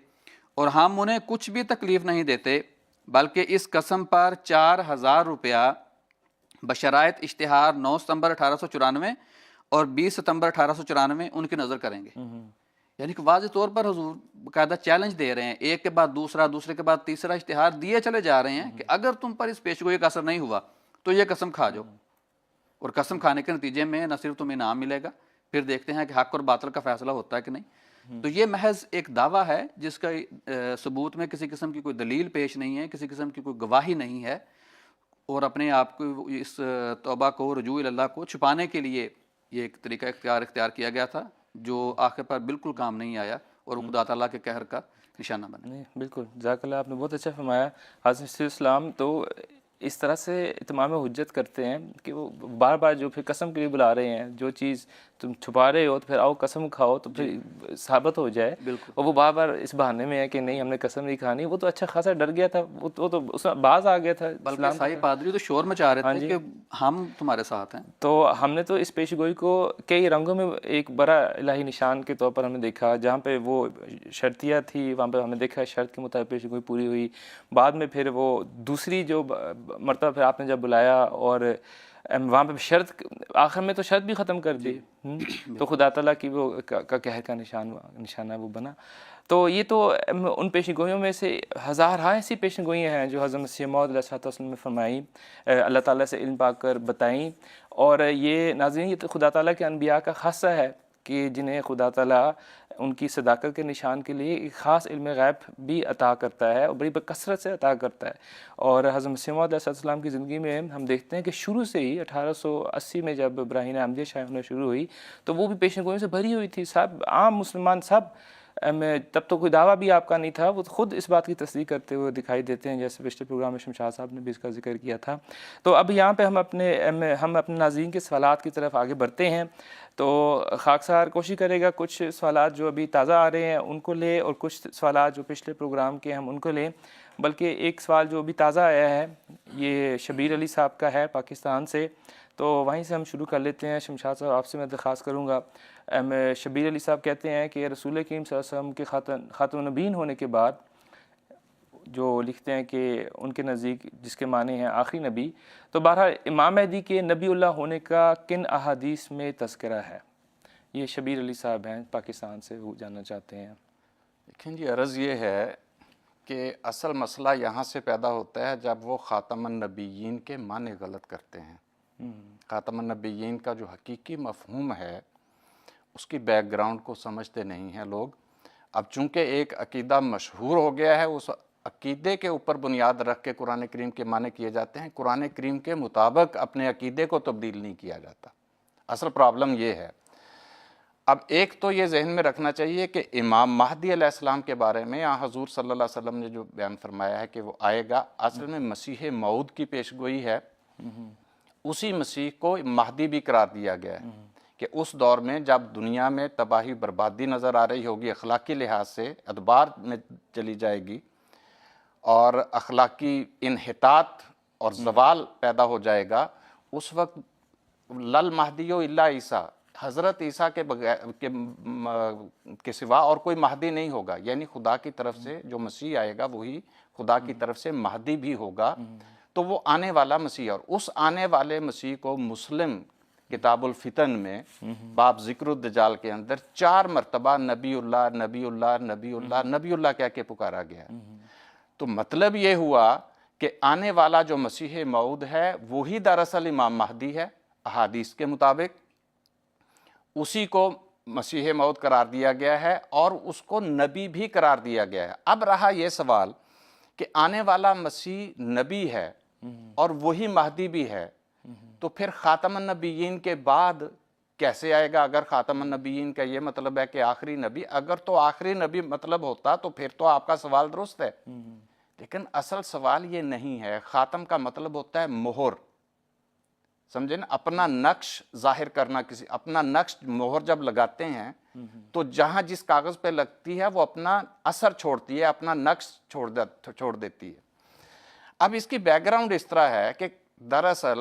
اور ہم انہیں کچھ بھی تکلیف نہیں دیتے، بلکہ اس قسم پر 4000 روپیہ بشرائط اشتہار 9 ستمبر 1894 اور 20 ستمبر 1894 ان کی نظر کریں گے۔ یعنی کہ واضح طور پر حضور باقاعدہ چیلنج دے رہے ہیں، ایک کے بعد دوسرا، دوسرے کے بعد تیسرا اشتہار دیے چلے جا رہے ہیں کہ اگر تم پر اس پیش گوئی کا اثر نہیں ہوا تو یہ قسم کھا جاؤ، اور قسم کھانے کے نتیجے میں نہ صرف تمہیں انعام ملے گا، پھر دیکھتے ہیں کہ حق اور باطل کا فیصلہ ہوتا ہے کہ نہیں۔ تو یہ محض ایک دعویٰ ہے جس کا ثبوت میں کسی قسم کی کوئی دلیل پیش نہیں ہے، کسی قسم کی کوئی گواہی نہیں ہے، اور اپنے آپ کو اس توبہ کو، رجوع اللہ کو چھپانے کے لیے یہ ایک طریقہ اختیار کیا گیا تھا جو آخر پر بالکل کام نہیں آیا اور خدا تعالیٰ کے قہر کا نشانہ بنا۔ نہیں بالکل، جزاک اللہ، آپ نے بہت اچھا فرمایا۔ حضرت مسیح السلام تو اس طرح سے اتمام حجت کرتے ہیں کہ وہ بار بار جو پھر قسم کے لیے بلا رہے ہیں، جو چیز تم چھپا رہے ہو تو پھر آؤ قسم کھاؤ تو پھر ثابت ہو جائے، اور وہ بار بار اس بہانے میں ہے کہ نہیں ہم نے قسم نہیں کھانی۔ وہ تو اچھا خاصا ڈر گیا تھا، وہ تو اس میں باز آ گیا تھا، بلکہ عیسائی پادری تو شور مچا رہے تھے کہ ہم تمہارے ساتھ ہیں۔ تو ہم نے تو اس پیش گوئی کو کئی رنگوں میں ایک بڑا الہی نشان کے طور پر ہم نے دیکھا، جہاں پہ وہ شرطیہ تھی وہاں پہ ہم نے دیکھا شرط کے مطابق پیش گوئی پوری ہوئی، بعد میں پھر وہ دوسری جو مرتبہ پھر آپ نے جب بلایا اور وہاں پہ شرط آخر میں تو شرط بھی ختم کر دی، تو خدا تعالیٰ کی وہ کا قہر کا نشانہ وہ بنا۔ تو یہ تو ان پیشن گوئیوں میں سے ہزارہ ایسی پیشن گوئیاں ہیں جو حضرت مسیح موعود علیہ السلام نے فرمائی، اللہ تعالیٰ سے علم پا کر بتائیں، اور یہ ناظرین یہ تو خدا تعالیٰ کے انبیاء کا خاصہ ہے کہ جنہیں خدا تعالیٰ ان کی صداقت کے نشان کے لیے ایک خاص علم غیب بھی عطا کرتا ہے اور بڑی بکثرت سے عطا کرتا ہے۔ اور حضرت مسیح موعود علیہ السلام کی زندگی میں ہم دیکھتے ہیں کہ شروع سے ہی 1880 میں جب براہین احمدیہ شائع ہونا شروع ہوئی تو وہ بھی پیشن گوئیوں سے بھری ہوئی تھی، سب عام مسلمان سب، تب تو کوئی دعویٰ بھی آپ کا نہیں تھا، وہ خود اس بات کی تصدیق کرتے ہوئے دکھائی دیتے ہیں، جیسے پچھلے پروگرام میں شمشاد صاحب نے بھی اس کا ذکر کیا تھا۔ تو اب یہاں پہ ہم اپنے ناظرین کے سوالات کی طرف آگے بڑھتے ہیں، تو خاکسار کوشش کرے گا کچھ سوالات جو ابھی تازہ آ رہے ہیں ان کو لے، اور کچھ سوالات جو پچھلے پروگرام کے ہم ان کو لیں۔ بلکہ ایک سوال جو ابھی تازہ آیا ہے یہ شبیر علی صاحب کا ہے پاکستان سے، تو وہیں سے ہم شروع کر لیتے ہیں۔ شمشاد صاحب آپ سے میں درخواست کروں گا، شبیر علی صاحب کہتے ہیں کہ رسول کریم صلی اللہ علیہ وسلم کے خاتم النبیین ہونے کے بعد جو لکھتے ہیں کہ ان کے نزدیک جس کے معنی ہیں آخری نبی، تو بہرحال امام مہدی کے نبی اللہ ہونے کا کن احادیث میں تذکرہ ہے؟ یہ شبیر علی صاحب ہیں پاکستان سے، وہ جاننا چاہتے ہیں۔ دیکھیں جی، عرض یہ ہے کہ اصل مسئلہ یہاں سے پیدا ہوتا ہے جب وہ خاتم النبیین کے معنی غلط کرتے ہیں۔ خاتم النبیین کا جو حقیقی مفہوم ہے اس کی بیک گراؤنڈ کو سمجھتے نہیں ہیں لوگ۔ اب چونکہ ایک عقیدہ مشہور ہو گیا ہے، اس عقیدے کے اوپر بنیاد رکھ کے قرآن کریم کے معنی کیے جاتے ہیں، قرآن کریم کے مطابق اپنے عقیدے کو تبدیل نہیں کیا جاتا۔ اصل پرابلم یہ ہے۔ اب ایک تو یہ ذہن میں رکھنا چاہیے کہ امام مہدی علیہ السلام کے بارے میں حضور صلی اللہ علیہ وسلم نے جو بیان فرمایا ہے کہ وہ آئے گا، اصل میں مسیح موعود کی پیش گوئی ہے۔ اسی مسیح کو مہدی بھی قرار دیا گیا ہے کہ اس دور میں جب دنیا میں تباہی بربادی نظر آ رہی ہوگی، اخلاقی لحاظ سے ادبار میں چلی جائے گی اور اخلاقی انحطاط اور زوال پیدا ہو جائے گا، اس وقت لل مہدی الا عیسیٰ، حضرت عیسیٰ کے سوا اور کوئی مہدی نہیں ہوگا، یعنی خدا کی طرف سے جو مسیح آئے گا وہی خدا کی طرف سے مہدی بھی ہوگا۔ تو وہ آنے والا مسیح، اور اس آنے والے مسیح کو مسلم کتاب الفتن میں باب ذکر الدجال کے اندر 4 مرتبہ نبی اللہ نبی اللہ نبی اللہ نبی اللہ کہہ کے پکارا گیا ہے۔ تو مطلب یہ ہوا کہ آنے والا جو مسیح موعود ہے وہی دراصل امام مہدی ہے، احادیث کے مطابق اسی کو مسیح موعود قرار دیا گیا ہے اور اس کو نبی بھی قرار دیا گیا ہے۔ اب رہا یہ سوال کہ آنے والا مسیح نبی ہے اور وہی مہدی بھی ہے، تو پھر خاتم النبیین کے بعد کیسے آئے گا؟ اگر خاتم النبیین کا یہ مطلب ہے کہ آخری نبی، اگر تو آخری نبی مطلب ہوتا تو پھر تو آپ کا سوال درست ہے، لیکن اصل سوال یہ نہیں ہے۔ خاتم کا مطلب ہوتا ہے مہر، سمجھے نا، اپنا نقش ظاہر کرنا، کسی اپنا نقش مہر جب لگاتے ہیں تو جہاں جس کاغذ پہ لگتی ہے وہ اپنا اثر چھوڑتی ہے، اپنا نقش چھوڑ دیتی ہے۔ اب اس کی بیک گراؤنڈ اس طرح ہے کہ دراصل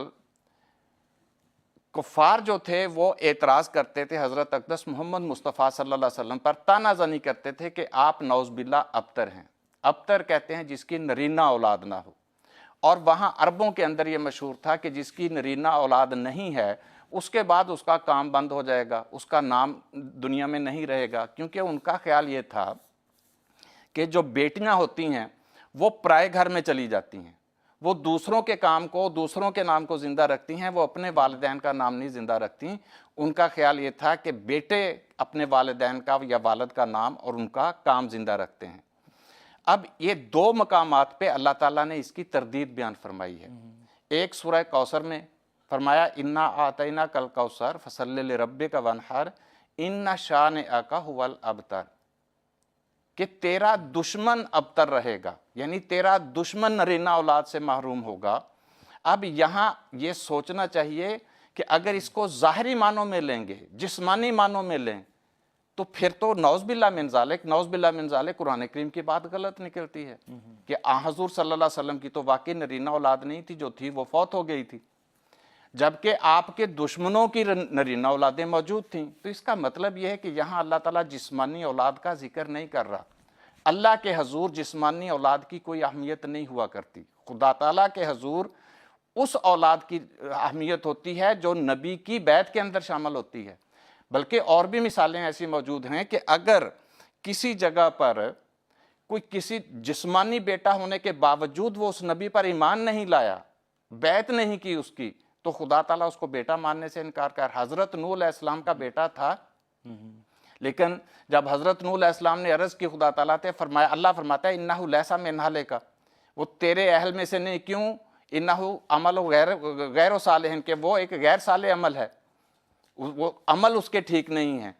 کفار جو تھے وہ اعتراض کرتے تھے حضرت اقدس محمد مصطفیٰ صلی اللہ علیہ وسلم پر، تانا زنی کرتے تھے کہ آپ نعوذ باللہ ابتر ہیں۔ ابتر کہتے ہیں جس کی نرینہ اولاد نہ ہو، اور وہاں عربوں کے اندر یہ مشہور تھا کہ جس کی نرینہ اولاد نہیں ہے اس کے بعد اس کا کام بند ہو جائے گا، اس کا نام دنیا میں نہیں رہے گا، کیونکہ ان کا خیال یہ تھا کہ جو بیٹیاں ہوتی ہیں وہ پرائے گھر میں چلی جاتی ہیں، وہ دوسروں کے کام کو، دوسروں کے نام کو زندہ رکھتی ہیں، وہ اپنے والدین کا نام نہیں زندہ رکھتی۔ ان کا خیال یہ تھا کہ بیٹے اپنے والدین کا یا والد کا نام اور ان کا کام زندہ رکھتے ہیں۔ اب یہ 2 مقامات پہ اللہ تعالیٰ نے اس کی تردید بیان فرمائی ہے۔ ایک سورہ کوثر میں فرمایا انا اعطیناک الکوثر فصلی لربک وانحر ان شانئک ھو الابتر، کہ تیرا دشمن ابتر رہے گا، یعنی تیرا دشمن نرینہ اولاد سے محروم ہوگا۔ اب یہاں یہ سوچنا چاہیے کہ اگر اس کو ظاہری معنوں میں لیں گے، جسمانی معنوں میں لیں، تو پھر تو نعوذ باللہ من ذالک، نعوذ باللہ من ذالک قرآن کریم کی بات غلط نکلتی ہے کہ حضور صلی اللہ علیہ وسلم کی تو واقعی نرینہ اولاد نہیں تھی، جو تھی وہ فوت ہو گئی تھی، جبکہ آپ کے دشمنوں کی نرینہ اولادیں موجود تھیں۔ تو اس کا مطلب یہ ہے کہ یہاں اللہ تعالیٰ جسمانی اولاد کا ذکر نہیں کر رہا۔ اللہ کے حضور جسمانی اولاد کی کوئی اہمیت نہیں ہوا کرتی، خدا تعالیٰ کے حضور اس اولاد کی اہمیت ہوتی ہے جو نبی کی بیعت کے اندر شامل ہوتی ہے۔ بلکہ اور بھی مثالیں ایسی موجود ہیں کہ اگر کسی جگہ پر کوئی کسی جسمانی بیٹا ہونے کے باوجود وہ اس نبی پر ایمان نہیں لایا، بیعت نہیں کی اس کی، تو خدا تعالیٰ اس کو بیٹا ماننے سے انکار کر۔ حضرت نوح علیہ السلام کا بیٹا تھا، لیکن جب حضرت نوح علیہ السلام نے عرض کی خدا تعالیٰ سے، فرمایا، اللہ فرماتا ہے انہو لیسا من اہلک، وہ تیرے اہل میں سے نہیں، کیوں؟ انہو عمل غیر صالح، کہ وہ ایک غیر صالح عمل ہے، وہ عمل اس کے ٹھیک نہیں ہیں۔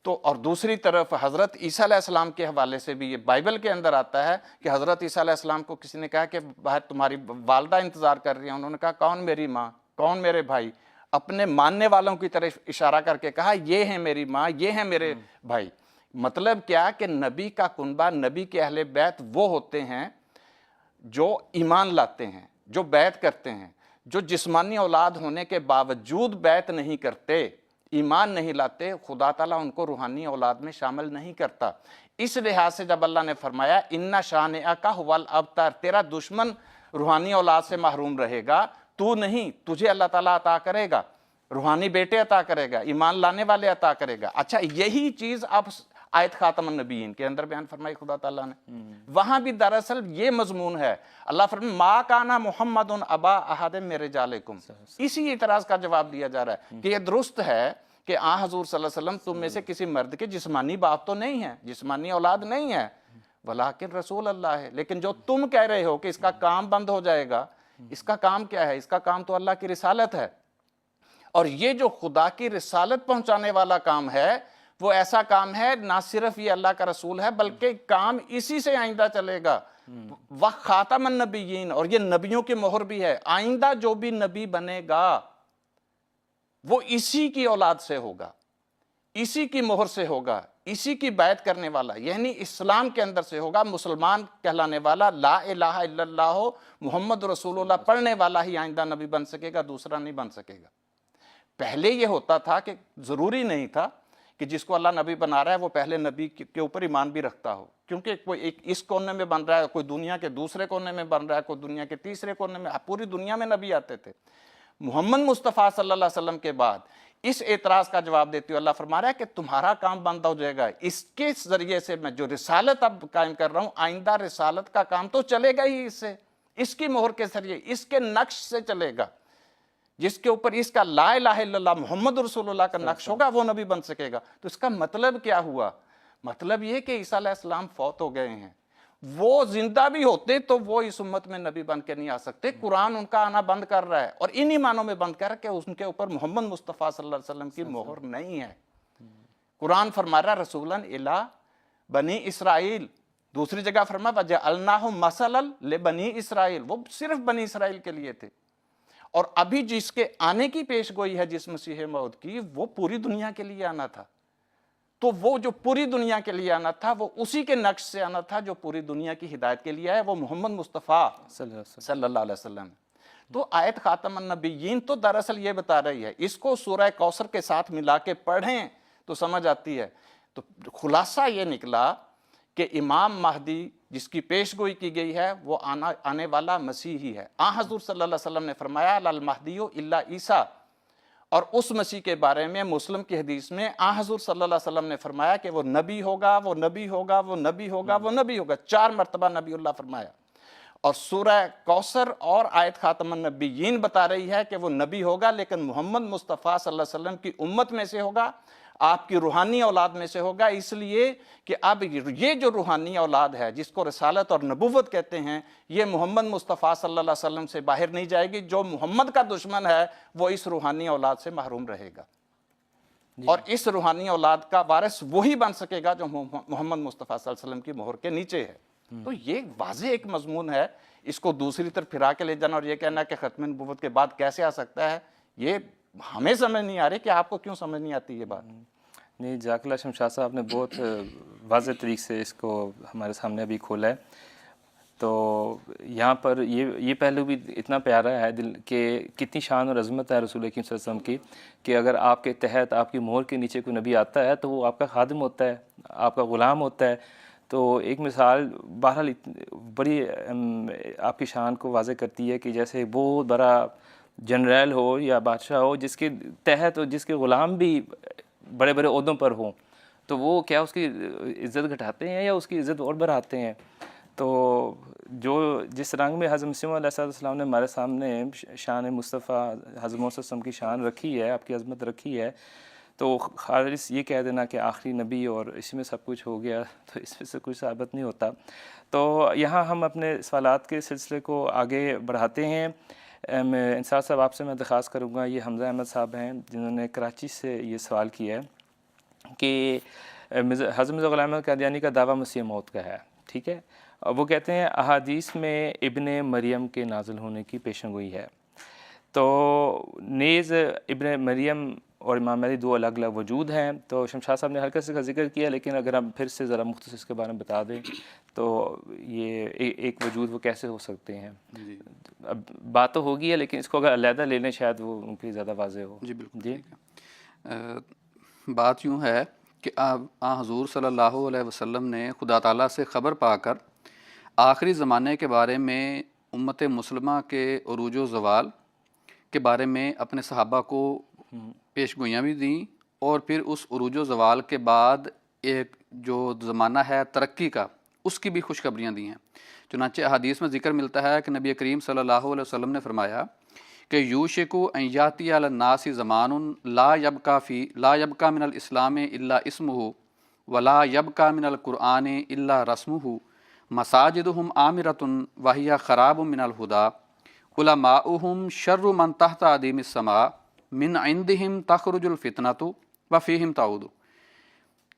تو اور دوسری طرف حضرت عیسیٰ علیہ السلام کے حوالے سے بھی یہ بائبل کے اندر آتا ہے کہ حضرت عیسیٰ علیہ السلام کو کسی نے کہا کہ باہر تمہاری والدہ انتظار کر رہی ہیں، انہوں نے کہا کون میری ماں، کون میرے بھائی، اپنے ماننے والوں کی طرف اشارہ کر کے کہا یہ ہیں میری ماں، یہ ہیں میرے بھائی۔ مطلب کیا کہ نبی کا کنبہ، نبی کے اہل بیت وہ ہوتے ہیں جو ایمان لاتے ہیں، جو بیعت کرتے ہیں، جو جسمانی اولاد ہونے کے باوجود بیعت نہیں کرتے، ایمان نہیں لاتے، خدا تعالیٰ ان کو روحانی اولاد میں شامل نہیں کرتا۔ اس لحاظ سے جب اللہ نے فرمایا اِنَّ شَانِئَکَ هُوَ الْأَبْتَرُ، تیرا دشمن روحانی اولاد سے محروم رہے گا، تو نہیں، تجھے اللہ تعالیٰ عطا کرے گا، روحانی بیٹے عطا کرے گا، ایمان لانے والے عطا کرے گا۔ اچھا، یہی چیز اب آیت خاتم النبیین کے اندر بیان فرمائی خدا تعالیٰ نے، وہاں بھی دراصل یہ مضمون ہے۔ اللہ فرمائے ما کانا محمد ابا احد من رجالکم، اسی اعتراض کا جواب دیا جا رہا ہے کہ یہ درست ہے کہ حضور صلی اللہ علیہ وسلم تم میں سے کسی مرد کے جسمانی باپ تو نہیں ہے، جسمانی اولاد نہیں ہے، ولیکن رسول اللہ ہے. لیکن جو تم کہہ رہے ہو کہ اس کا کام بند ہو جائے گا، اس کا کام کیا ہے؟ اس کا کام تو اللہ کی رسالت ہے. اور یہ جو خدا کی رسالت پہنچانے والا کام ہے وہ ایسا کام ہے نہ صرف یہ اللہ کا رسول ہے بلکہ کام اسی سے آئندہ چلے گا. وَخَاتَمَ النَّبِيِّينَ، اور یہ نبیوں کی مہر بھی ہے. آئندہ جو بھی نبی بنے گا وہ اسی کی اولاد سے ہوگا، اسی کی مہر سے ہوگا، اسی کی بیعت کرنے والا، یعنی اسلام کے اندر سے ہوگا. مسلمان کہلانے والا، لا الہ الا اللہ محمد رسول اللہ پڑھنے والا ہی آئندہ نبی بن سکے گا، دوسرا نہیں بن سکے گا. پہلے یہ ہوتا تھا کہ ضروری نہیں تھا کہ جس کو اللہ نبی بنا رہا ہے وہ پہلے نبی کے اوپر ایمان بھی رکھتا ہو، کیونکہ کوئی ایک اس کونے میں بن رہا ہے، کوئی دنیا کے دوسرے کونے میں بن رہا ہے، کوئی دنیا کے تیسرے کونے میں، پوری دنیا میں نبی آتے تھے. محمد مصطفیٰ صلی اللہ علیہ وسلم کے بعد اس اعتراض کا جواب دیتے ہوئے اللہ فرما رہا ہے کہ تمہارا کام بند ہو جائے گا. اس کے ذریعے سے میں جو رسالت اب قائم کر رہا ہوں، آئندہ رسالت کا کام تو چلے گا ہی، اس سے، اس کی مہر کے ذریعے، اس کے نقش سے چلے گا. جس کے اوپر اس کا لا الہ الا اللہ محمد رسول اللہ کا نقش ہوگا وہ نبی بن سکے گا. تو اس کا مطلب کیا ہوا؟ مطلب یہ کہ عیسیٰ علیہ السلام فوت ہو گئے ہیں. وہ زندہ بھی ہوتے تو وہ اس امت میں نبی بن کے نہیں آ سکتے. قرآن ان کا آنا بند کر رہا ہے، اور انہی معنوں میں بند کر رہا ہے کہ ان کے اوپر محمد مصطفیٰ صلی اللہ علیہ وسلم کی مہر نہیں ہے. قرآن فرما رہا رسولاً الی بنی اسرائیل. دوسری جگہ فرما وَجَعَلْنَاهُ مَثَلًا لِبَنِي اسرائیل، وہ صرف بنی اسرائیل کے لیے تھے. اور ابھی جس کے آنے کی پیش گوئی ہے جس مسیح موعود کی، وہ پوری دنیا کے لیے آنا تھا. تو وہ جو پوری دنیا کے لیے آنا تھا وہ اسی کے نقش سے آنا تھا جو پوری دنیا کی ہدایت کے لیے ہے، وہ محمد مصطفیٰ صلی اللہ علیہ وسلم. تو آیت خاتم النبیین تو دراصل یہ بتا رہی ہے، اس کو سورہ کوثر کے ساتھ ملا کے پڑھیں تو سمجھ آتی ہے. تو خلاصہ یہ نکلا کہ امام مہدی جس کی پیش گوئی کی گئی ہے وہ آنے والا مسیح ہی ہے. حضور صلی اللہ علیہ وسلم نے فرمایا المہدی الا عیسیٰ. اور اس مسیح کے بارے میں مسلم کی حدیث میں حضور صلی اللہ علیہ وسلم نے فرمایا کہ وہ نبی ہوگا، وہ نبی ہوگا، وہ نبی ہوگا، وہ نبی ہوگا. 4 مرتبہ نبی اللہ فرمایا. اور سورہ کوثر اور آیت خاتم النبیین بتا رہی ہے کہ وہ نبی ہوگا لیکن محمد مصطفیٰ صلی اللہ علیہ وسلم کی امت میں سے ہوگا، آپ کی روحانی اولاد میں سے ہوگا. اس لیے کہ اب یہ جو روحانی اولاد ہے جس کو رسالت اور نبوت کہتے ہیں، یہ محمد مصطفیٰ صلی اللہ علیہ وسلم سے باہر نہیں جائے گی. جو محمد کا دشمن ہے وہ اس روحانی اولاد سے محروم رہے گا. اور اس روحانی اولاد کا وارث وہی بن سکے گا جو محمد مصطفیٰ صلی اللہ علیہ وسلم کی مہر کے نیچے ہے. تو یہ واضح ایک مضمون ہے. اس کو دوسری طرف پھرا کے لے جانا اور یہ کہنا کہ ختم نبوت کے بعد کیسے آ سکتا ہے، یہ ہمیں سمجھ نہیں آ رہی کہ آپ کو کیوں سمجھ نہیں آتی یہ بات. نہیں، جزاک اللہ شمشاد صاحب نے بہت واضح طریقے سے اس کو ہمارے سامنے ابھی کھولا ہے. تو یہاں پر یہ پہلو بھی اتنا پیارا ہے دل کہ کتنی شان اور عظمت ہے رسول اکرم صلی اللہ علیہ وسلم کی کہ اگر آپ کے تحت آپ کی مہر کے نیچے کوئی نبی آتا ہے تو وہ آپ کا خادم ہوتا ہے، آپ کا غلام ہوتا ہے. تو ایک مثال بہرحال بڑی آپ کی شان کو واضح کرتی ہے کہ جیسے بہت بڑا جنرل ہو یا بادشاہ ہو جس کے تحت اور جس کے غلام بھی بڑے بڑے عہدوں پر ہوں، تو وہ کیا اس کی عزت گھٹاتے ہیں یا اس کی عزت اور بڑھاتے ہیں. تو جس رنگ میں حضرت مسیح علیہ السلام نے ہمارے سامنے شان مصطفیٰ حضرت محمد صلی اللہ علیہ وسلم کی شان رکھی ہے، آپ کی عظمت رکھی ہے، تو خالص یہ کہہ دینا کہ آخری نبی اور اسی میں سب کچھ ہو گیا تو اس میں سے کچھ ثابت نہیں ہوتا. تو یہاں ہم اپنے سوالات کے سلسلے کو آگے بڑھاتے ہیں. انصار صاحب آپ سے میں درخواست کروں گا، یہ حمزہ احمد صاحب ہیں جنہوں نے کراچی سے یہ سوال کیا ہے کہ حضرت مرزا غلام احمد قادیانی کا دعویٰ مسیح موعود کا ہے، ٹھیک ہے. وہ کہتے ہیں احادیث میں ابن مریم کے نازل ہونے کی پیشن گوئی ہے. تو نیز ابن مریم اور امام مہدی 2 الگ الگ وجود ہیں. تو شمشاد صاحب نے ہلکے سے کا ذکر کیا، لیکن اگر ہم پھر سے ذرا مختصر اس کے بارے میں بتا دیں تو یہ ایک وجود وہ کیسے ہو سکتے ہیں. اب بات تو ہوگی ہے لیکن اس کو اگر علیحدہ لے لیں شاید وہ ان کے زیادہ واضح ہو. جی بالکل. جی بات یوں ہے کہ حضور صلی اللہ علیہ وسلم نے خدا تعالیٰ سے خبر پا کر آخری زمانے کے بارے میں امت مسلمہ کے عروج و زوال کے بارے میں اپنے صحابہ کو پیش گوئیاں بھی دیں، اور پھر اس عروج و زوال کے بعد ایک جو زمانہ ہے ترقی کا اس کی بھی خوشخبریاں دی ہیں. چنانچہ احادیث میں ذکر ملتا ہے کہ نبی کریم صلی اللہ علیہ وسلم نے فرمایا کہ یوشکو ان یاتی علی الناس زمان لا یبقا من الاسلام الا اسمہ ولا یبقا من القرآن الا رسمہ مساجدہم عامرۃ وہی خراب من الہدا علماؤہم شر من تحت عدیم السماء من عندہم تخرج الفتنۃ وفیہم تعود،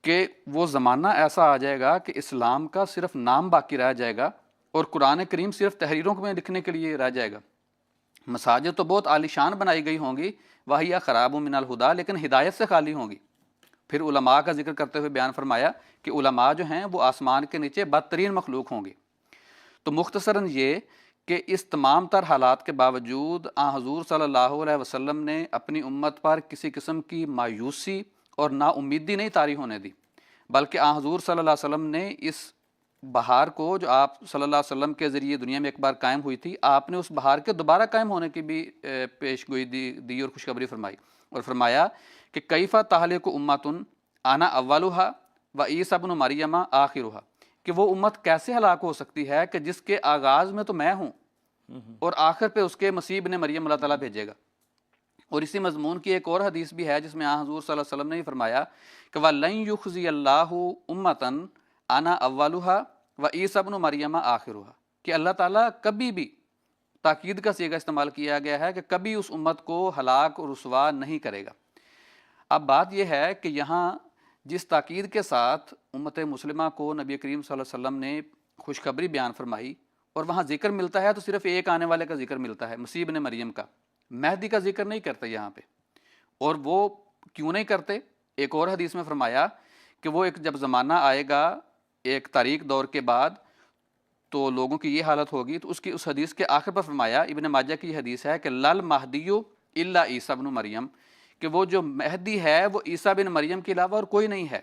کہ وہ زمانہ ایسا آ جائے گا کہ اسلام کا صرف نام باقی رہ جائے گا اور قرآن کریم صرف تحریروں میں لکھنے کے لیے رہ جائے گا۔ مساجد تو بہت عالیشان بنائی گئی ہوں گی، وہی خراب من الہدا، لیکن ہدایت سے خالی ہوں گی۔ پھر علماء کا ذکر کرتے ہوئے بیان فرمایا کہ علماء جو ہیں وہ آسمان کے نیچے بدترین مخلوق ہوں گے۔ تو مختصراً یہ کہ اس تمام تر حالات کے باوجود حضور صلی اللہ علیہ وسلم نے اپنی امت پر کسی قسم کی مایوسی اور نا امیدی نہیں طاری ہونے دی، بلکہ حضور صلی اللہ علیہ وسلم نے اس بہار کو جو آپ صلی اللہ علیہ وسلم کے ذریعے دنیا میں ایک بار قائم ہوئی تھی، آپ نے اس بہار کے دوبارہ قائم ہونے کی بھی پیش گوئی دی اور خوشخبری فرمائی، اور فرمایا کہ کیفہ تہلک امتن انا اولھا و عیسی ابن مریم آخرھا، کہ وہ امت کیسے ہلاک ہو سکتی ہے کہ جس کے آغاز میں تو میں ہوں اور آخر پہ اس کے مسیح ابن مریم اللہ تعالیٰ بھیجے گا۔ اور اسی مضمون کی ایک اور حدیث بھی ہے جس میں حضور صلی اللہ علیہ وسلم نے فرمایا کہ وَلَن يُخْزِيَ اللَّهُ أُمَّةً أَنَا أَوَّلُهَا وَعِيسَى ابْنُ مَرْيَمَ آخِرُهَا، کہ اللہ تعالیٰ کبھی بھی، تاکید کا صیغہ استعمال کیا گیا ہے کہ کبھی اس امت کو ہلاک اور رسوا نہیں کرے گا۔ اب بات یہ ہے کہ یہاں جس تاکید کے ساتھ امت مسلمہ کو نبی کریم صلی اللہ علیہ وسلم نے خوشخبری بیان فرمائی، اور وہاں ذکر ملتا ہے تو صرف ایک آنے والے کا ذکر ملتا ہے، مسیح ابن مریم کا، مہدی کا ذکر نہیں کرتے یہاں پہ۔ اور وہ کیوں نہیں کرتے؟ ایک اور حدیث میں فرمایا کہ وہ ایک جب زمانہ آئے گا ایک تاریک دور کے بعد تو لوگوں کی یہ حالت ہوگی، تو اس حدیث کے آخر پر فرمایا، ابن ماجہ کی یہ حدیث ہے کہ لل مہدی الا عیسی ابن مریم، کہ وہ جو مہدی ہے وہ عیسیٰ بن مریم کے علاوہ اور کوئی نہیں ہے۔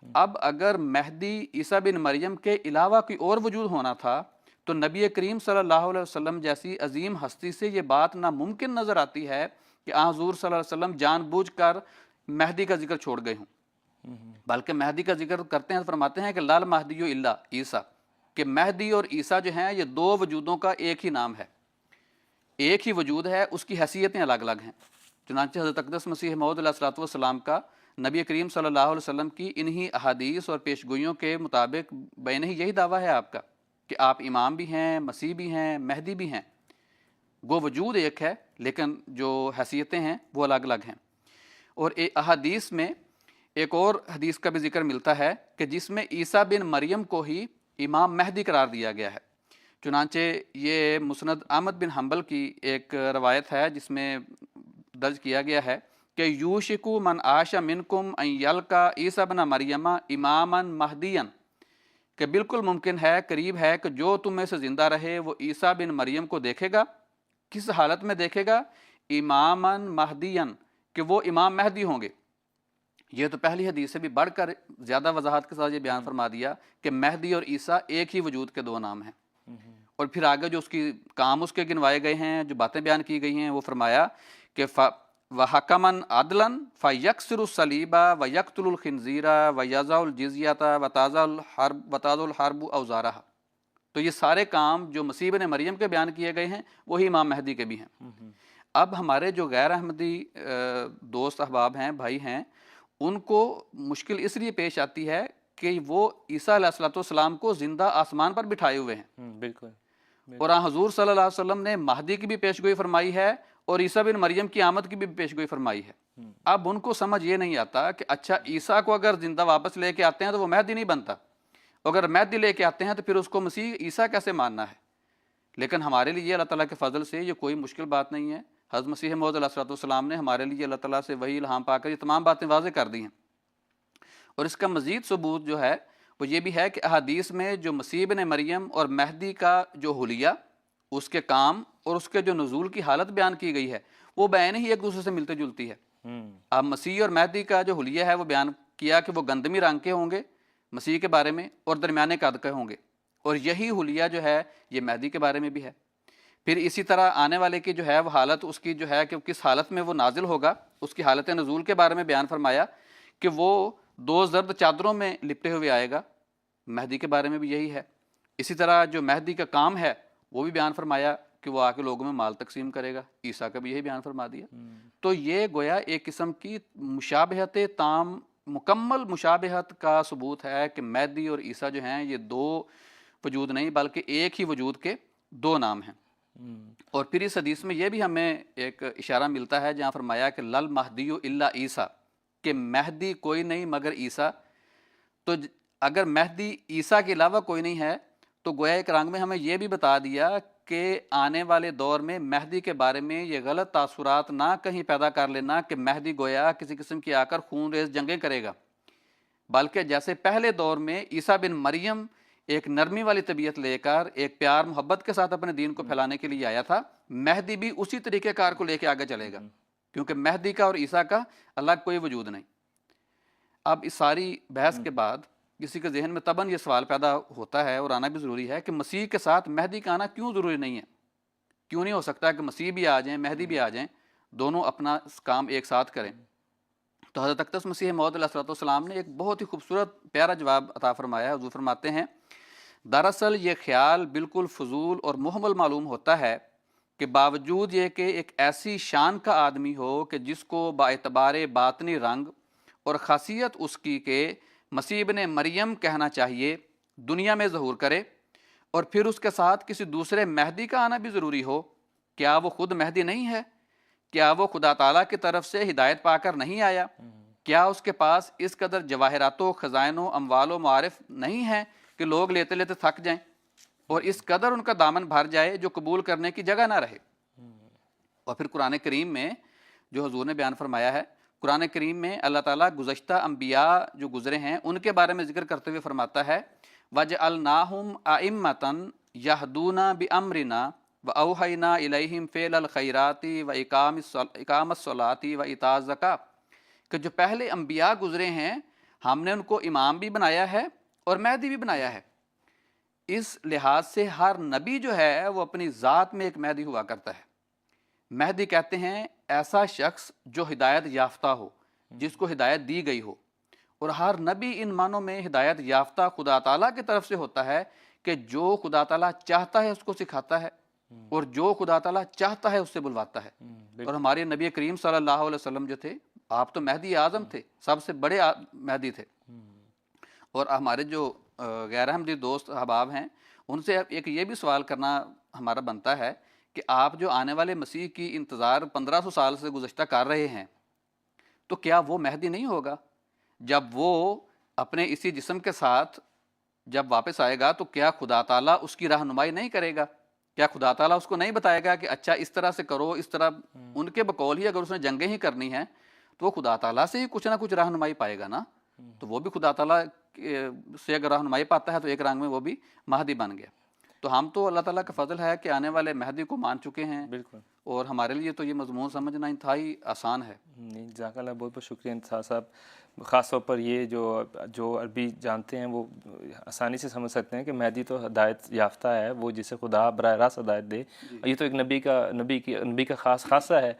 اب اگر مہدی عیسیٰ بن مریم کے علاوہ کوئی اور وجود ہونا تھا تو نبی کریم صلی اللہ علیہ وسلم جیسی عظیم ہستی سے یہ بات ناممکن نظر آتی ہے کہ حضور صلی اللہ علیہ وسلم جان بوجھ کر مہدی کا ذکر چھوڑ گئے ہوں، بلکہ مہدی کا ذکر کرتے ہیں، فرماتے ہیں کہ لال مہدی الا عیسیٰ، کہ مہدی اور عیسیٰ جو ہیں یہ دو وجودوں کا ایک ہی نام ہے، ایک ہی وجود ہے، اس کی حیثیتیں الگ الگ ہیں۔ چنانچہ حضرت اقدس مسیح موعود علیہ الصلوۃ والسلام کا نبی کریم صلی اللہ علیہ وسلم کی انہی احادیث اور پیش گوئیوں کے مطابق بین ہی یہی دعویٰ ہے آپ کا کہ آپ امام بھی ہیں، مسیح بھی ہیں، مہدی بھی ہیں، وہ وجود ایک ہے لیکن جو حیثیتیں ہیں وہ الگ الگ ہیں۔ اور احادیث میں ایک اور حدیث کا بھی ذکر ملتا ہے کہ جس میں عیسیٰ بن مریم کو ہی امام مہدی قرار دیا گیا ہے۔ چنانچہ یہ مسند احمد بن حنبل کی ایک روایت ہے جس میں درج کیا گیا ہے کہ یوشکو من عاش منکم ان یلقا عیسیٰ بن مریم اماما مہدیا، کہ بالکل ممکن ہے، قریب ہے کہ جو تم میں سے زندہ رہے وہ عیسیٰ بن مریم کو دیکھے گا۔ کس حالت میں دیکھے گا؟ اماما مہدیا، کہ وہ امام مہدی ہوں گے۔ یہ تو پہلی حدیث سے بھی بڑھ کر زیادہ وضاحت کے ساتھ یہ بیان فرما دیا کہ مہدی اور عیسیٰ ایک ہی وجود کے دو نام ہیں۔ اور پھر آگے جو اس کی کام اس کے گنوائے گئے ہیں، جو باتیں بیان کی گئی ہیں، وہ فرمایا کہ وَحَكَمًا عَدْلًا فَيَكْسِرُ الصَّلِيبَ وَيَقْتُلُ الْخِنزِيرَ وَيَضَعُ الْجِزْيَةَ وَتَضَعُ الْحَرْبُ أَوْزَارَهَا۔ تو یہ سارے کام جو مسیح ابن مریم کے بیان کیے گئے ہیں وہی امام مہدی کے بھی ہیں۔ اب ہمارے جو غیر احمدی دوست احباب ہیں، بھائی ہیں، ان کو مشکل اس لیے پیش آتی ہے کہ وہ عیسیٰ علیہ الصلوۃ والسلام کو زندہ آسمان پر بٹھائے ہوئے ہیں، بالکل، اور حضور صلی اللہ علیہ وسلم نے مہدی کی بھی پیش گوئی فرمائی ہے اور عیسیٰ بن مریم کی آمد کی بھی پیش گوئی فرمائی ہے۔ اب ان کو سمجھ یہ نہیں آتا کہ اچھا عیسیٰ کو اگر زندہ واپس لے کے آتے ہیں تو وہ مہدی نہیں بنتا، اگر مہدی لے کے آتے ہیں تو پھر اس کو مسیح عیسیٰ کیسے ماننا ہے؟ لیکن ہمارے لیے اللہ تعالیٰ کے فضل سے یہ کوئی مشکل بات نہیں ہے۔ حضرت مسیح موعود علیہ الصلوۃ والسلام نے ہمارے لیے اللہ تعالیٰ سے وحی الہام پا کر یہ تمام باتیں واضح کر دی ہیں۔ اور اس کا مزید ثبوت جو ہے وہ یہ بھی ہے کہ احادیث میں جو مسیح ابن مریم اور مہدی کا جو حلیہ، اس کے کام اور اس کے جو نزول کی حالت بیان کی گئی ہے وہ بیان ہی ایک دوسرے سے ملتے جلتی ہے۔ اب مسیح اور مہدی کا جو حلیہ ہے وہ بیان کیا کہ وہ گندمی رنگ کے ہوں گے مسیح کے بارے میں اور درمیانے قد کے ہوں گے، اور یہی حلیہ جو ہے یہ مہدی کے بارے میں بھی ہے۔ پھر اسی طرح آنے والے کی جو ہے وہ حالت اس کی جو ہے کہ کس حالت میں وہ نازل ہوگا، اس کی حالت نزول کے بارے میں بیان فرمایا کہ وہ 2 زرد چادروں میں لپٹے ہوئے آئے گا، مہدی کے بارے میں بھی یہی ہے۔ اسی طرح جو مہدی کا کام ہے وہ بھی بیان فرمایا کہ وہ آ کے لوگوں میں مال تقسیم کرے گا، عیسیٰ کا بھی یہی بیان فرما دیا۔ تو یہ گویا ایک قسم کی مشابہت تام، مکمل مشابہت کا ثبوت ہے کہ مہدی اور عیسیٰ جو ہیں یہ دو وجود نہیں بلکہ ایک ہی وجود کے دو نام ہیں۔ اور پھر اس حدیث میں یہ بھی ہمیں ایک اشارہ ملتا ہے جہاں فرمایا کہ لل مہدی الا عیسیٰ، کہ مہدی کوئی نہیں مگر عیسیٰ۔ تو اگر مہدی عیسیٰ کے علاوہ کوئی نہیں ہے تو گویا ایک رنگ میں ہمیں یہ بھی بتا دیا کہ آنے والے دور میں مہدی کے بارے میں یہ غلط تاثرات نہ کہیں پیدا کر لینا کہ مہدی گویا کسی قسم کی آ کر خون ریز جنگیں کرے گا، بلکہ جیسے پہلے دور میں عیسیٰ بن مریم ایک نرمی والی طبیعت لے کر ایک پیار محبت کے ساتھ اپنے دین کو پھیلانے کے لیے آیا تھا، مہدی بھی اسی طریقہ کار کو لے کے آگے چلے گا، کیونکہ مہدی کا اور عیسیٰ کا الگ کوئی وجود نہیں۔ اب اس ساری بحث کے بعد کسی کے ذہن میں طبعاً یہ سوال پیدا ہوتا ہے اور آنا بھی ضروری ہے کہ مسیح کے ساتھ مہدی کا آنا کیوں ضروری نہیں ہے؟ کیوں نہیں ہو سکتا کہ مسیح بھی آ جائیں مہدی بھی آ جائیں، دونوں اپنا کام ایک ساتھ کریں؟ تو حضرت اقدس مسیح موعود علیہ السلام نے ایک بہت ہی خوبصورت پیارا جواب عطا فرمایا ہے۔ حضور فرماتے ہیں دراصل یہ خیال بالکل فضول اور محمل معلوم ہوتا ہے کہ باوجود یہ کہ ایک ایسی شان کا آدمی ہو کہ جس کو با اعتبار باطنی رنگ اور خاصیت اس کی کہ مسیح ابن مریم کہنا چاہیے، دنیا میں ظہور کرے، اور پھر اس کے ساتھ کسی دوسرے مہدی کا آنا بھی ضروری ہو، کیا وہ خود مہدی نہیں ہے؟ کیا وہ خدا تعالیٰ کی طرف سے ہدایت پا کر نہیں آیا؟ کیا اس کے پاس اس قدر جواہرات و خزائن و اموال و معارف نہیں ہیں کہ لوگ لیتے لیتے تھک جائیں اور اس قدر ان کا دامن بھر جائے جو قبول کرنے کی جگہ نہ رہے؟ اور پھر قرآن کریم میں جو حضور نے بیان فرمایا ہے، قرآن کریم میں اللہ تعالیٰ گزشتہ انبیاء جو گزرے ہیں ان کے بارے میں ذکر کرتے ہوئے فرماتا ہے وَجَعَلْنَاهُمْ أَئِمَّةً يَهْدُونَ بِأَمْرِنَا وَأَوْحَيْنَا إِلَيْهِمْ فِعْلَ الْخَيْرَاتِ وَإِقَامَ الصَّلَاةِ وَإِيتَاءَ الزَّكَاةِ، کہ جو پہلے انبیاء گزرے ہیں ہم نے ان کو امام بھی بنایا ہے اور مہدی بھی بنایا ہے۔ اس لحاظ سے ہر نبی جو ہے وہ اپنی ذات میں ایک مہدی ہوا کرتا ہے۔ مہدی کہتے ہیں ایسا شخص جو ہدایت یافتہ ہو، جس کو ہدایت دی گئی ہو، اور ہر نبی ان معنوں میں ہدایت یافتہ خدا تعالیٰ کی طرف سے ہوتا ہے کہ جو خدا تعالیٰ چاہتا ہے اس کو سکھاتا ہے اور جو خدا تعالیٰ چاہتا ہے اس سے بلواتا ہے۔ اور ہمارے نبی کریم صلی اللہ علیہ وسلم جو تھے، آپ تو مہدی اعظم تھے، سب سے بڑے مہدی تھے۔ اور ہمارے جو غیر احمدی دوست احباب ہیں ان سے ایک یہ بھی سوال کرنا ہمارا بنتا ہے کہ آپ جو آنے والے مسیح کی انتظار 1500 سال سے گزشتہ کر رہے ہیں، تو کیا وہ مہدی نہیں ہوگا؟ جب وہ اپنے اسی جسم کے ساتھ جب واپس آئے گا تو کیا خدا تعالیٰ اس کی رہنمائی نہیں کرے گا؟ کیا خدا تعالیٰ اس کو نہیں بتائے گا کہ اچھا اس طرح سے کرو، اس طرح؟ ان کے بقول ہی اگر اس نے جنگیں ہی کرنی ہیں تو وہ خدا تعالیٰ سے ہی کچھ نہ کچھ رہنمائی پائے گا نا۔ تو وہ بھی خدا تعالیٰ سے اگر رہنمائی پاتا ہے تو ایک رنگ میں وہ بھی مہدی بن گیا۔ تو ہم تو اللہ تعالیٰ کا فضل ہے کہ آنے والے مہدی کو مان چکے ہیں، بالکل، اور ہمارے لیے تو یہ مضمون سمجھنا انتہائی آسان ہے۔ نہیں، جزاک اللہ، بہت بہت شکریہ انتصار صاحب۔ خاص طور پر یہ جو عربی جانتے ہیں وہ آسانی سے سمجھ سکتے ہیں کہ مہدی تو ہدایت یافتہ ہے، وہ جسے خدا براہ راست ہدایت دے، اور یہ تو ایک نبی کا خاص خاصہ ہے۔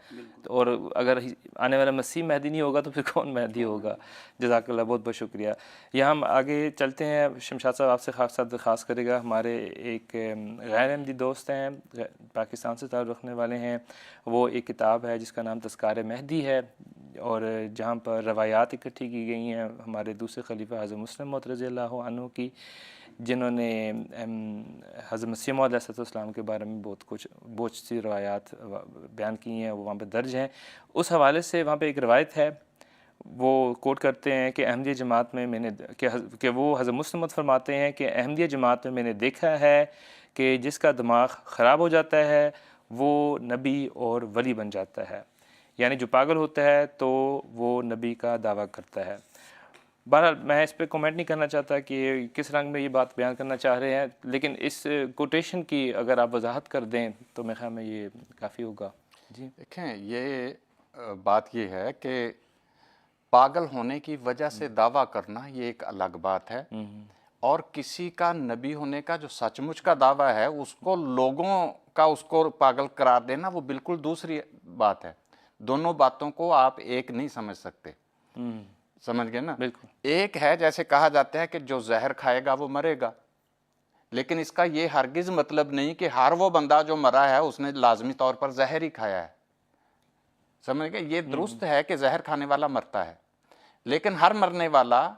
اور اگر آنے والا مسیح مہدی نہیں ہوگا تو پھر کون مہدی ہوگا؟ جزاک اللہ، بہت بہت شکریہ۔ یہاں ہم آگے چلتے ہیں، شمشاد صاحب آپ سے خاص درخواست کرے گا، ہمارے ایک غیر احمدی دوست ہیں، پاکستان سے تعلق رکھنے والے ہیں، وہ ایک کتاب ہے جس کا نام تذکار مہدی ہے، اور جہاں پر روایات اکٹھی کی گئی ہیں ہمارے دوسرے خلیفہ حضرت مسلم موعود رضی اللہ عنہ کی، جنہوں نے حضرت مسیح موعود علیہ السلام کے بارے میں بہت سی روایات بیان کی ہیں، وہ وہاں پہ درج ہیں۔ اس حوالے سے وہاں پہ ایک روایت ہے، وہ کوٹ کرتے ہیں کہ احمدیہ جماعت میں نے کہ وہ حضرت مسلم موعود فرماتے ہیں کہ احمدیہ جماعت میں نے دیکھا ہے کہ جس کا دماغ خراب ہو جاتا ہے وہ نبی اور ولی بن جاتا ہے، یعنی جو پاگل ہوتا ہے تو وہ نبی کا دعویٰ کرتا ہے۔ بہرحال میں اس پہ کومنٹ نہیں کرنا چاہتا کہ کس رنگ میں یہ بات بیان کرنا چاہ رہے ہیں، لیکن اس کوٹیشن کی اگر آپ وضاحت کر دیں تو میرے خیال میں یہ کافی ہوگا۔ جی دیکھیں، یہ بات یہ ہے کہ پاگل ہونے کی وجہ سے دعویٰ کرنا یہ ایک الگ بات ہے، اور کسی کا نبی ہونے کا جو سچ مچ کا دعویٰ ہے اس کو لوگوں کا اس کو پاگل قرار دینا وہ بالکل دوسری بات ہے۔ دونوں باتوں کو آپ ایک نہیں سمجھ سکتے، سمجھ گئے نا؟ بالکل۔ ایک ہے جیسے کہا جاتا ہے کہ جو زہر کھائے گا وہ مرے گا، لیکن اس کا یہ ہرگز مطلب نہیں کہ ہر وہ بندہ جو مرا ہے اس نے لازمی طور پر زہر ہی کھایا ہے. سمجھ گئے؟ یہ درست ہے کہ زہر کھانے والا مرتا ہے، لیکن ہر مرنے والا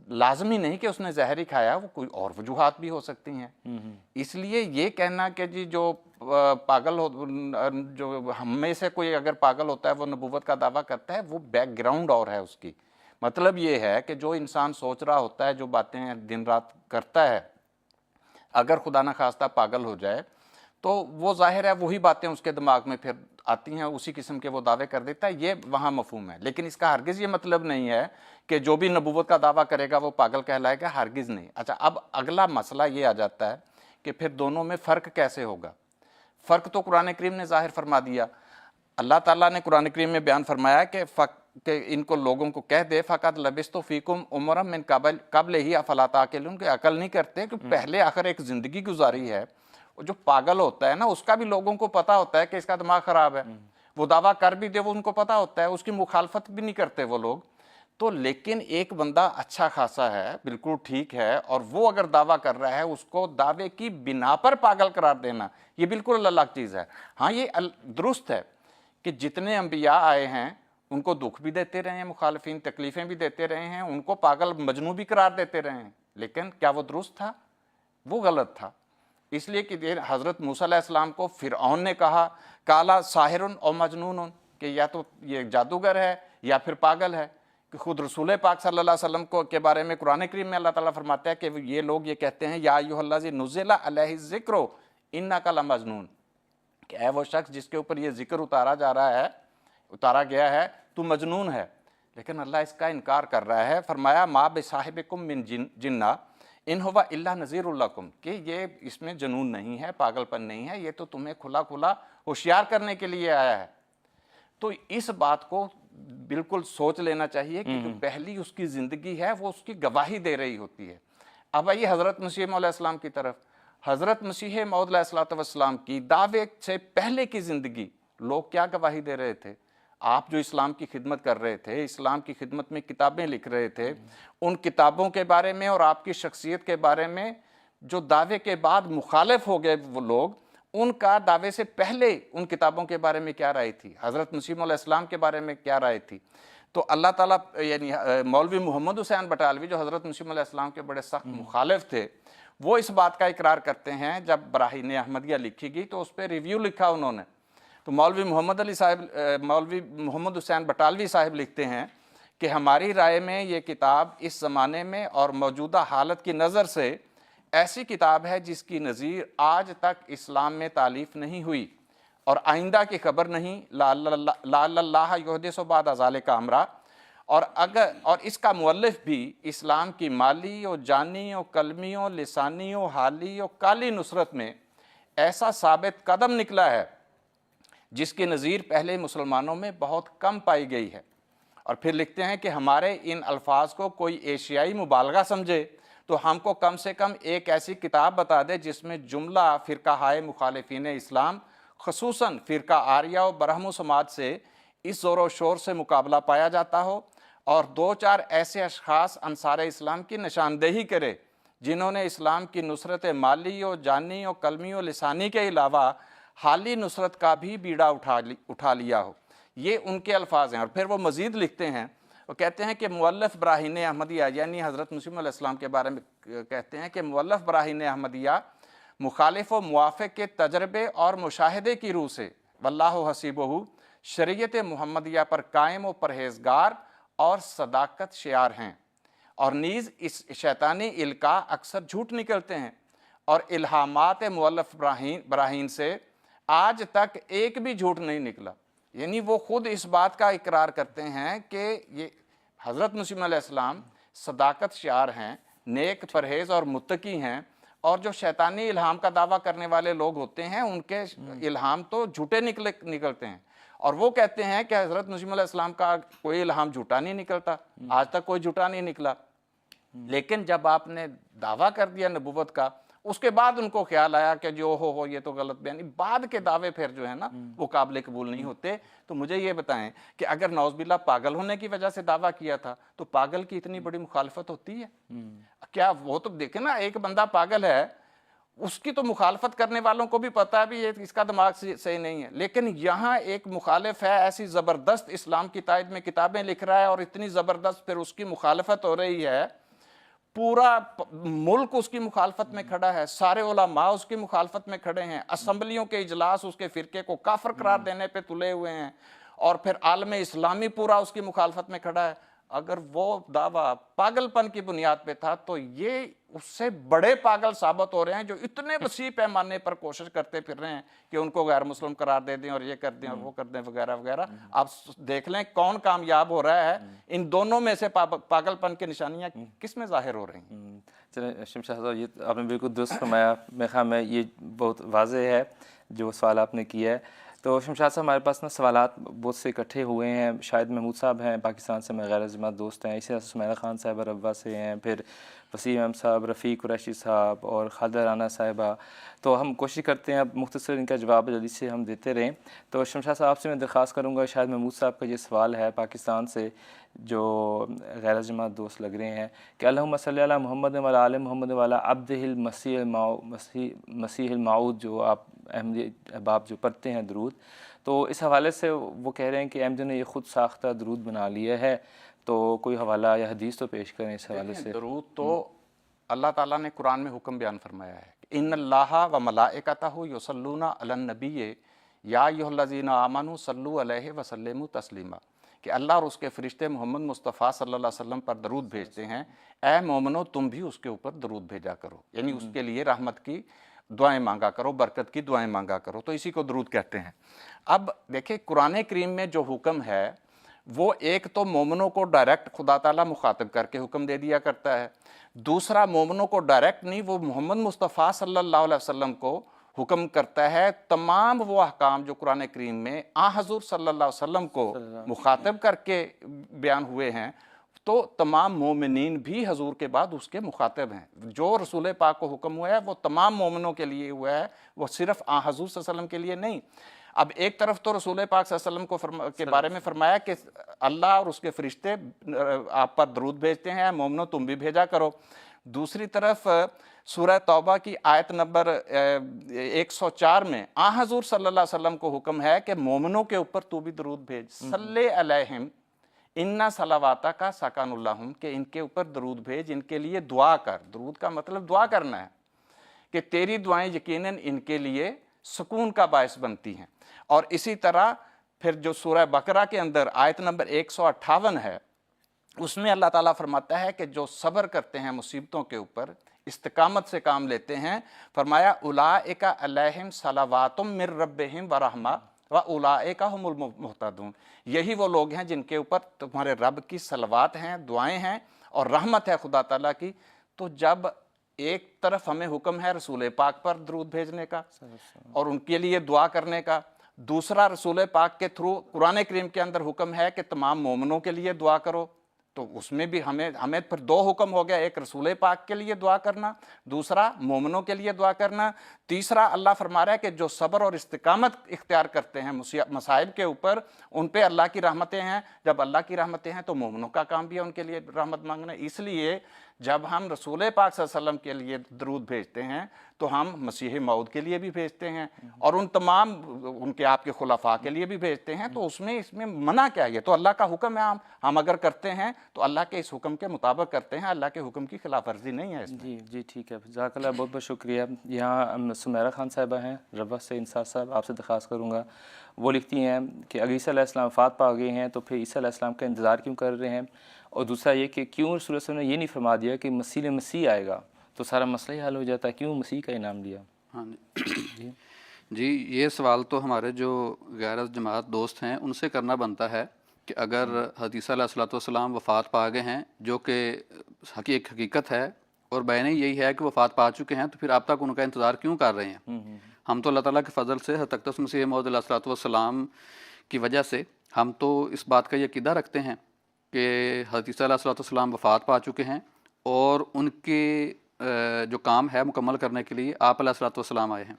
لازمی نہیں کہ اس نے زہر ہی کھایا، وہ کوئی اور وجوہات بھی ہو سکتی ہیں. اس لیے یہ کہنا کہ جی جو پاگل ہو، جو ہم میں سے کوئی اگر پاگل ہوتا ہے وہ نبوت کا دعویٰ کرتا ہے، وہ بیک گراؤنڈ اور ہے اس کی. مطلب یہ ہے کہ جو انسان سوچ رہا ہوتا ہے، جو باتیں دن رات کرتا ہے، اگر خدا نخواستہ پاگل ہو جائے تو وہ ظاہر ہے وہی باتیں اس کے دماغ میں پھر آتی ہیں، اسی قسم کے وہ دعوے کر دیتا ہے. یہ وہاں مفہوم ہے، لیکن اس کا ہرگز یہ مطلب نہیں ہے کہ جو بھی نبوت کا دعویٰ کرے گا وہ پاگل کہلائے گا، ہرگز نہیں. اچھا، اب اگلا مسئلہ یہ آ جاتا ہے کہ پھر دونوں میں فرق کیسے ہوگا. فرق تو قرآن کریم نے ظاہر فرما دیا. اللہ تعالیٰ نے قرآن کریم میں بیان فرمایا کہ ان کو لوگوں کو کہہ دے فقط لبثت فیکم عمرا من قبل ہی افلا تعقلون، کہ عقل نہیں کرتے کہ پہلے آخر ایک زندگی گزاری ہے. جو پاگل ہوتا ہے نا، اس کا بھی لوگوں کو پتا ہوتا ہے کہ اس کا دماغ خراب ہے، وہ دعویٰ کر بھی دے وہ ان کو پتا ہوتا ہے، اس کی مخالفت بھی نہیں کرتے وہ لوگ. تو لیکن ایک بندہ اچھا خاصا ہے، بالکل ٹھیک ہے، اور وہ اگر دعویٰ کر رہا ہے، اس کو دعوے کی بنا پر پاگل قرار دینا یہ بالکل الگ چیز ہے. ہاں یہ درست ہے کہ جتنے انبیاء آئے ہیں ان کو دکھ بھی دیتے رہے ہیں مخالفین، تکلیفیں بھی دیتے رہے ہیں، ان کو پاگل مجنون بھی قرار دیتے رہے ہیں، لیکن کیا وہ درست تھا؟ وہ غلط تھا. اس لیے کہ حضرت موسیٰ علیہ السلام کو فرعون نے کہا کالا ساحر او مجنون، کہ یا تو یہ جادوگر ہے یا پھر پاگل ہے. کہ خود رسول پاک صلی اللہ علیہ وسلم کو کے بارے میں قرآن کریم میں اللہ تعالیٰ فرماتا ہے کہ یہ لوگ یہ کہتے ہیں یا ایھا الذی نزل علیہ الذکر انک لمجنون، کہ اے وہ شخص جس کے اوپر یہ ذکر اتارا گیا ہے تو مجنون ہے. لیکن اللہ اس کا انکار کر رہا ہے. فرمایا ما بصاحبکم من جنہ ان ہوا الا نذیر لکم، کہ یہ اس میں جنون نہیں ہے، پاگل پن نہیں ہے، یہ تو تمہیں کھلا ہوشیار کرنے کے لیے آیا ہے. تو اس بات کو بالکل سوچ لینا چاہیے کہ جو پہلی اس کی زندگی ہے وہ اس کی گواہی دے رہی ہوتی ہے. اب آئیے حضرت مسیح موعود علیہ السلام کی طرف. حضرت مسیح موعود علیہ السلام کی دعوے سے پہلے کی زندگی لوگ کیا گواہی دے رہے تھے؟ آپ جو اسلام کی خدمت کر رہے تھے، اسلام کی خدمت میں کتابیں لکھ رہے تھے، ان کتابوں کے بارے میں اور آپ کی شخصیت کے بارے میں جو دعوے کے بعد مخالف ہو گئے وہ لوگ، ان کا دعوے سے پہلے ان کتابوں کے بارے میں کیا رائے تھی، حضرت مسیح علیہ السلام کے بارے میں کیا رائے تھی. تو اللہ تعالیٰ یعنی مولوی محمد حسین بٹالوی جو حضرت مسیح علیہ السلام کے بڑے سخت مخالف تھے، وہ اس بات کا اقرار کرتے ہیں جب براہین احمدیہ لکھی گئی تو اس پہ ریویو لکھا انہوں نے. تو مولوی محمد حسین بٹالوی صاحب لکھتے ہیں کہ ہماری رائے میں یہ کتاب اس زمانے میں اور موجودہ حالت کی نظر سے ایسی کتاب ہے جس کی نظیر آج تک اسلام میں تالیف نہیں ہوئی اور آئندہ کی خبر نہیں، لعل اللہ یحدث بعد ذلک امرا. اور اس کا مؤلف بھی اسلام کی مالی و جانی و قلمی و لسانی و حالی و کالی نصرت میں ایسا ثابت قدم نکلا ہے جس کی نظیر پہلے مسلمانوں میں بہت کم پائی گئی ہے. اور پھر لکھتے ہیں کہ ہمارے ان الفاظ کو کوئی ایشیائی مبالغہ سمجھے تو ہم کو کم سے کم ایک ایسی کتاب بتا دے جس میں جملہ فرقہ ہائے مخالفین اسلام، خصوصاً فرقہ آریہ و برہم و سماج سے اس زور و شور سے مقابلہ پایا جاتا ہو، اور دو چار ایسے اشخاص انصار اسلام کی نشاندہی کرے جنہوں نے اسلام کی نصرت مالی و جانی و قلمی و لسانی کے علاوہ حالی نصرت کا بھی بیڑا اٹھا لیا ہو. یہ ان کے الفاظ ہیں. اور پھر وہ مزید لکھتے ہیں، وہ کہتے ہیں کہ مؤلف براہین احمدیہ یعنی حضرت مسیح علیہ السلام کے بارے میں کہتے ہیں کہ مؤلف براہین احمدیہ مخالف و موافق کے تجربے اور مشاہدے کی روح سے واللہ حسیبہ شریعت محمدیہ پر قائم و پرہیزگار اور صداقت شعار ہیں، اور نیز اس شیطانی القاء اکثر جھوٹ نکلتے ہیں، اور الہامات مؤلف براہین سے آج تک ایک بھی جھوٹ نہیں نکلا. یعنی وہ خود اس بات کا اقرار کرتے ہیں کہ یہ حضرت مسیح علیہ السلام صداقت شعار ہیں، نیک پرہیز اور متقی ہیں، اور جو شیطانی الہام کا دعویٰ کرنے والے لوگ ہوتے ہیں ان کے الہام تو جھوٹے نکلتے ہیں. اور وہ کہتے ہیں کہ حضرت مسیح علیہ السلام کا کوئی الہام جھوٹا نہیں نکلتا، آج تک کوئی جھوٹا نہیں نکلا. لیکن جب آپ نے دعویٰ کر دیا نبوت کا، اس کے بعد ان کو خیال آیا کہ جو ہو یہ تو غلط بیانی. بعد کے دعوے پھر جو ہے نا وہ قابل قبول نہیں ہوتے. تو مجھے یہ بتائیں کہ اگر نعوذ باللہ پاگل ہونے کی وجہ سے دعویٰ کیا تھا تو پاگل کی اتنی بڑی مخالفت ہوتی ہے کیا؟ وہ تو دیکھیں نا، ایک بندہ پاگل ہے اس کی تو مخالفت کرنے والوں کو بھی پتہ ہے بھی یہ اس کا دماغ صحیح نہیں ہے، لیکن یہاں ایک مخالف ہے ایسی زبردست اسلام کی تائید میں کتابیں لکھ رہا ہے اور اتنی زبردست پھر اس کی مخالفت ہو رہی ہے، پورا ملک اس کی مخالفت میں کھڑا ہے، سارے علماء اس کی مخالفت میں کھڑے ہیں، اسمبلیوں کے اجلاس اس کے فرقے کو کافر قرار دینے پہ تلے ہوئے ہیں، اور پھر عالم اسلامی پورا اس کی مخالفت میں کھڑا ہے۔ اگر وہ دعویٰ پاگل پن کی بنیاد پہ تھا تو یہ اس سے بڑے پاگل ثابت ہو رہے ہیں جو اتنے وسیع پیمانے پر کوشش کرتے پھر رہے ہیں کہ ان کو غیر مسلم قرار دے دیں اور یہ کر دیں اور وہ کر دیں وغیرہ وغیرہ۔ آپ دیکھ لیں کون کامیاب ہو رہا ہے، ان دونوں میں سے پاگل پن کی نشانیاں کس میں ظاہر ہو رہی ہیں؟ چلیں شمشاد صاحب، یہ آپ نے بالکل درست فرمایا، میرے خیال میں یہ بہت واضح ہے جو سوال آپ نے کیا ہے۔ تو شمشاد صاحب ہمارے پاس نا سوالات بہت سے اکٹھے ہوئے ہیں، شاہد محمود صاحب ہیں پاکستان سے، میں غیر جماعت دوست ہیں، اسی طرح سمیرہ خان صاحب ربوہ سے ہیں، پھر وسیم احمد صاحب، رفیق قریشی صاحب اور خالدہ رانا صاحبہ۔ تو ہم کوشش کرتے ہیں اب مختصر ان کا جواب جلدی سے ہم دیتے رہیں۔ تو شمشاد صاحب آپ سے میں درخواست کروں گا، شاہد محمود صاحب کا یہ سوال ہے پاکستان سے جو غیر جماعت دوست لگ رہے ہیں کہ اللہم صلی علی محمد و علی آل محمد و علی عبدہ المسیح الموعود، جو آپ احمدی احباب جو پڑھتے ہیں درود، تو اس حوالے سے وہ کہہ رہے ہیں کہ احمدیوں نے یہ خود ساختہ درود بنا لیا ہے، تو کوئی حوالہ یا حدیث تو پیش کریں اس حوالے سے۔ درود تو اللہ تعالیٰ نے قرآن میں حکم بیان فرمایا ہے، ان اللہ و ملائکتہ یصلون علی النبی یا ایھا الذین آمنوا صلوا علیہ وسلموا تسلیما، کہ اللہ اور اس کے فرشتے محمد مصطفیٰ صلی اللہ علیہ وسلم پر درود بھیجتے ہیں، اے مومنو تم بھی اس کے اوپر درود بھیجا کرو، یعنی اس کے لیے رحمت کی دعائیں مانگا کرو، برکت کی دعائیں مانگا کرو، تو اسی کو درود کہتے ہیں۔ اب دیکھیں قرآن کریم میں جو حکم ہے وہ ایک تو مومنوں کو ڈائریکٹ خدا تعالیٰ مخاطب کر کے حکم دے دیا کرتا ہے، دوسرا مومنوں کو ڈائریکٹ نہیں، وہ محمد مصطفیٰ صلی اللہ علیہ وسلم کو حکم کرتا ہے تمام وہ احکام جو قرآن کریم میں حضور صلی اللہ علیہ وسلم کو مخاطب کر کے بیان ہوئے ہیں، تو تمام مومنین بھی حضور کے بعد اس کے مخاطب ہیں۔ جو رسول پاک کو حکم ہوا ہے وہ تمام مومنوں کے لیے ہوا ہے، وہ صرف حضور صلی اللہ علیہ وسلم کے لیے نہیں۔ اب ایک طرف تو رسول پاک صلی اللہ علیہ وسلم کے بارے میں فرمایا کہ اللہ اور اس کے فرشتے آپ پر درود بھیجتے ہیں، مومنوں تم بھی بھیجا کرو۔ دوسری طرف سورہ توبہ کی آیت نمبر 104 میں حضور صلی اللہ علیہ وسلم کو حکم ہے کہ مومنوں کے اوپر تو بھی درود بھیج، صلی علیہم انا صلواتک سکن لہم، کہ ان کے اوپر درود بھیج، ان کے لیے دعا کر۔ درود کا مطلب دعا کرنا ہے کہ تیری دعائیں یقیناً ان کے لیے سکون کا باعث بنتی ہیں۔ اور اسی طرح پھر جو سورہ بقرہ کے اندر آیت نمبر 158 ہے، اس میں اللہ تعالیٰ فرماتا ہے کہ جو صبر کرتے ہیں مصیبتوں کے اوپر، استقامت سے کام لیتے ہیں، فرمایا اولئک علیہم صلوات من ربہم ورحمہ واولئک ھم المہتدون، یہی وہ لوگ ہیں جن کے اوپر تمہارے رب کی صلوات ہیں، دعائیں ہیں اور رحمت ہے خدا تعالیٰ کی۔ تو جب ایک طرف ہمیں حکم ہے رسول پاک پر درود بھیجنے کا اور ان کے لیے دعا کرنے کا، دوسرا رسول پاک کے تھرو قرآن کریم کے اندر حکم ہے کہ تمام مومنوں کے لیے دعا کرو، تو اس میں بھی ہمیں پھر دو حکم ہو گیا، ایک رسول پاک کے لیے دعا کرنا، دوسرا مومنوں کے لیے دعا کرنا، تیسرا اللہ فرما رہا ہے کہ جو صبر اور استقامت اختیار کرتے ہیں مصائب کے اوپر، ان پہ اللہ کی رحمتیں ہیں۔ جب اللہ کی رحمتیں ہیں تو مومنوں کا کام بھی ہے ان کے لیے رحمت مانگنا۔ اس لیے جب ہم رسول پاک صلی اللہ علیہ وسلم کے لیے درود بھیجتے ہیں تو ہم مسیح موعود کے لیے بھی بھیجتے ہیں اور ان تمام ان کے آپ کے خلفاء کے لیے بھی بھیجتے ہیں۔ تو اس میں منع کیا ہے؟ یہ تو اللہ کا حکم ہے، ہم اگر کرتے ہیں تو اللہ کے اس حکم کے مطابق کرتے ہیں، اللہ کے حکم کی خلاف ورزی نہیں ہے اس میں۔ جی ٹھیک ہے، جزاک اللہ، بہت بہت شکریہ۔ یہاں سمیرہ خان صاحبہ ہیں ربوہ سے، انصار صاحب آپ سے درخواست کروں گا، وہ لکھتی ہیں کہ اگر عیسیٰ علیہ السلام وفات پا گئے ہیں تو پھر عیسیٰ علیہ السلام کا انتظار کیوں کر رہے ہیں، اور دوسرا یہ کہ کیوں رسول اللہ صلی اللہ علیہ وسلم نے یہ نہیں فرما دیا کہ مسیح آئے گا تو سارا مسئلہ ہی حل ہو جاتا ہے، کیوں مسیح کا انعام دیا؟ ہاں جی، یہ سوال تو ہمارے جو غیر جماعت دوست ہیں ان سے کرنا بنتا ہے کہ اگر حدیث علیہ الصلوۃ والسلام وفات پا گئے ہیں، جو کہ حقیقت ہے اور بیان یہی ہے کہ وفات پا چکے ہیں، تو پھر اب تک ان کا انتظار کیوں کر رہے ہیں؟ ہم تو اللہ تعالیٰ کے فضل سے حضرت مسیح موعود علیہ الصلوۃ والسلام کی وجہ سے ہم تو اس بات کا یہ عقیدہ رکھتے ہیں کہ حضرت علیہ الصلوۃ والسلام وفات پا چکے ہیں اور ان کے جو کام ہے مکمل کرنے کے لیے آپ علیہ الصلوۃ والسلام آئے ہیں۔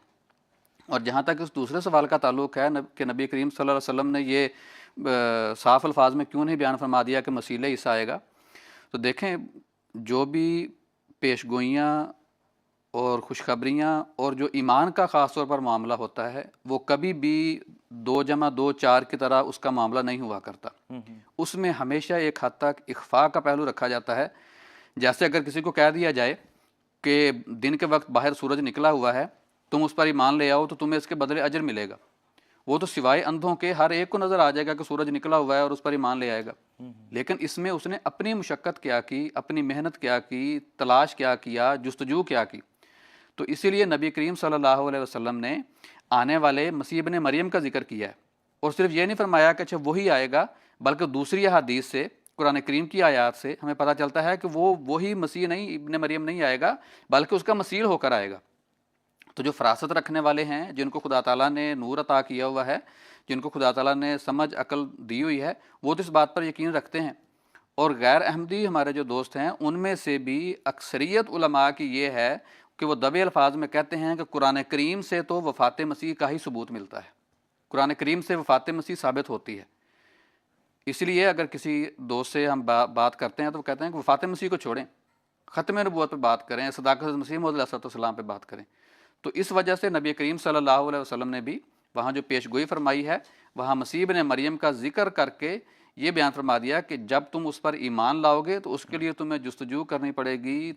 اور جہاں تک اس دوسرے سوال کا تعلق ہے کہ نبی کریم صلی اللہ علیہ وسلم نے یہ صاف الفاظ میں کیوں نہیں بیان فرما دیا کہ مسیح عیسیٰ آئے گا، تو دیکھیں جو بھی پیش گوئیاں اور خوشخبریاں اور جو ایمان کا خاص طور پر معاملہ ہوتا ہے وہ کبھی بھی 2+2=4 کی طرح اس کا معاملہ نہیں ہوا کرتا. اس میں ہمیشہ ایک حد تک اخفاء کا پہلو رکھا جاتا ہے. جیسے اگر کسی کو کہہ دیا جائے کہ دن کے وقت باہر سورج نکلا ہوا ہے، تم اس پر ایمان لے آؤ تو تمہیں اس کے بدلے اجر ملے گا. وہ تو سوائے اندھوں کے ہر ایک کو نظر آ جائے گا کہ سورج نکلا ہوا ہے اور اس پر ایمان لے آئے گا. لیکن اس میں اس نے اپنی مشقت کیا کی، اپنی محنت کیا کی، تلاش کیا کیا، جستجو کیا کی. تو اسی لیے نبی کریم صلی اللہ علیہ وسلم نے آنے والے مسیح ابن مریم کا ذکر کیا ہے. اور صرف یہ نہیں فرمایا کہ اچھا وہی آئے گا، بلکہ دوسری احادیث سے، قرآن کریم کی آیات سے ہمیں پتہ چلتا ہے کہ وہی مسیح نہیں، ابن مریم نہیں آئے گا، بلکہ اس کا مسیح ہو کر آئے گا. تو جو فراست رکھنے والے ہیں، جن کو خدا تعالیٰ نے نور عطا کیا ہوا ہے، جن کو خدا تعالیٰ نے سمجھ عقل دی ہوئی ہے، وہ تو اس بات پر یقین رکھتے ہیں. اور غیر احمدی ہمارے جو دوست ہیں، ان میں سے بھی اکثریت علماء کی یہ ہے کہ وہ دبے الفاظ میں کہتے ہیں کہ قرآن کریم سے تو وفات مسیح کا ہی ثبوت ملتا ہے، قرآن کریم سے وفات مسیح ثابت ہوتی ہے. اس لیے اگر کسی دوست سے ہم بات کرتے ہیں تو وہ کہتے ہیں کہ وفات مسیح کو چھوڑیں، ختم نبوت پہ بات کریں، صداقت مسیح موعود علیہ السلام پہ بات کریں. تو اس وجہ سے نبی کریم صلی اللہ علیہ وسلم نے بھی وہاں جو پیش گوئی فرمائی ہے، وہاں مسیح ابن مریم کا ذکر کر کے یہ بیان فرما دیا کہ جب تم اس پر ایمان لاؤ گے تو اس کے لیے تمہیں جستجو کرنی پڑے گی،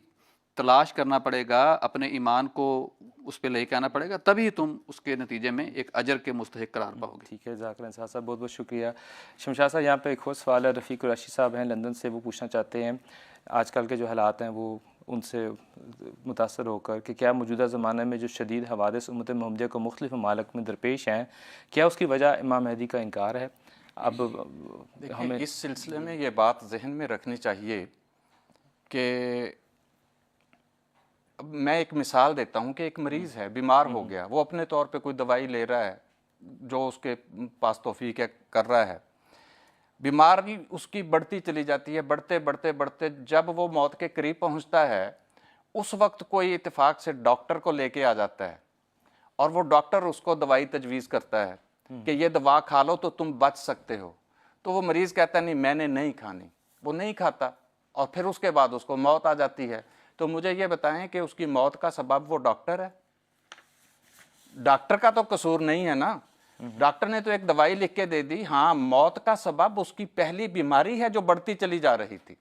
تلاش کرنا پڑے گا، اپنے ایمان کو اس پہ لے کے آنا پڑے گا، تبھی تم اس کے نتیجے میں ایک اجر کے مستحق قرار پاؤ گے. ٹھیک ہے، جزاک اللہ انصار صاحب، بہت بہت شکریہ. شمشاد صاحب، یہاں پہ ایک اور سوال ہے. رفیق قریشی صاحب ہیں لندن سے، وہ پوچھنا چاہتے ہیں آج کل کے جو حالات ہیں وہ ان سے متاثر ہو کر کہ کیا موجودہ زمانے میں جو شدید حوادث امت محمدیہ کو مختلف ممالک میں درپیش ہیں، کیا اس کی وجہ امام مہدی کا انکار ہے؟ اب ہمیں اس سلسلے میں یہ بات ذہن میں رکھنی چاہیے کہ اب میں ایک مثال دیتا ہوں کہ ایک مریض ہے، بیمار ہو گیا، وہ اپنے طور پہ کوئی دوائی لے رہا ہے جو اس کے پاس توفیق ہے، کر رہا ہے، بیماری اس کی بڑھتی چلی جاتی ہے، بڑھتے بڑھتے بڑھتے جب وہ موت کے قریب پہنچتا ہے، اس وقت کوئی اتفاق سے ڈاکٹر کو لے کے آ جاتا ہے اور وہ ڈاکٹر اس کو دوائی تجویز کرتا ہے کہ یہ دوا کھا لو تو تم بچ سکتے ہو. تو وہ مریض کہتا ہے نہیں میں نے نہیں کھانی، وہ نہیں کھاتا اور پھر اس کے بعد اس کو موت آ جاتی ہے. تو مجھے یہ بتائیں کہ اس کی موت کا سبب وہ ڈاکٹر ہے؟ ڈاکٹر کا تو قصور نہیں ہے نا، ڈاکٹر نے تو ایک دوائی لکھ کے دے دی. ہاں، موت کا سبب اس کی پہلی بیماری ہے جو بڑھتی چلی جا رہی تھی.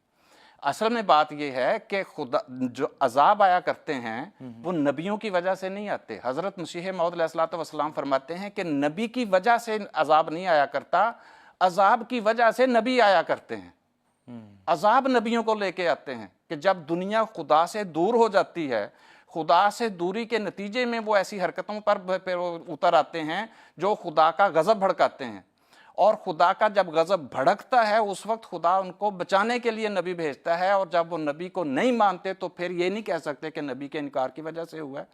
اصل میں بات یہ ہے کہ خدا جو عذاب آیا کرتے ہیں وہ نبیوں کی وجہ سے نہیں آتے. حضرت مسیح موعود علیہ السلام فرماتے ہیں کہ نبی کی وجہ سے عذاب نہیں آیا کرتا، عذاب کی وجہ سے نبی آیا کرتے ہیں. عذاب نبیوں کو لے کے آتے ہیں کہ جب دنیا خدا سے دور ہو جاتی ہے، خدا سے دوری کے نتیجے میں وہ ایسی حرکتوں پر اتر آتے ہیں جو خدا کا غضب بھڑکاتے ہیں. اور خدا کا جب غضب بھڑکتا ہے اس وقت خدا ان کو بچانے کے لیے نبی بھیجتا ہے، اور جب وہ نبی کو نہیں مانتے تو پھر یہ نہیں کہہ سکتے کہ نبی کے انکار کی وجہ سے ہوا ہے.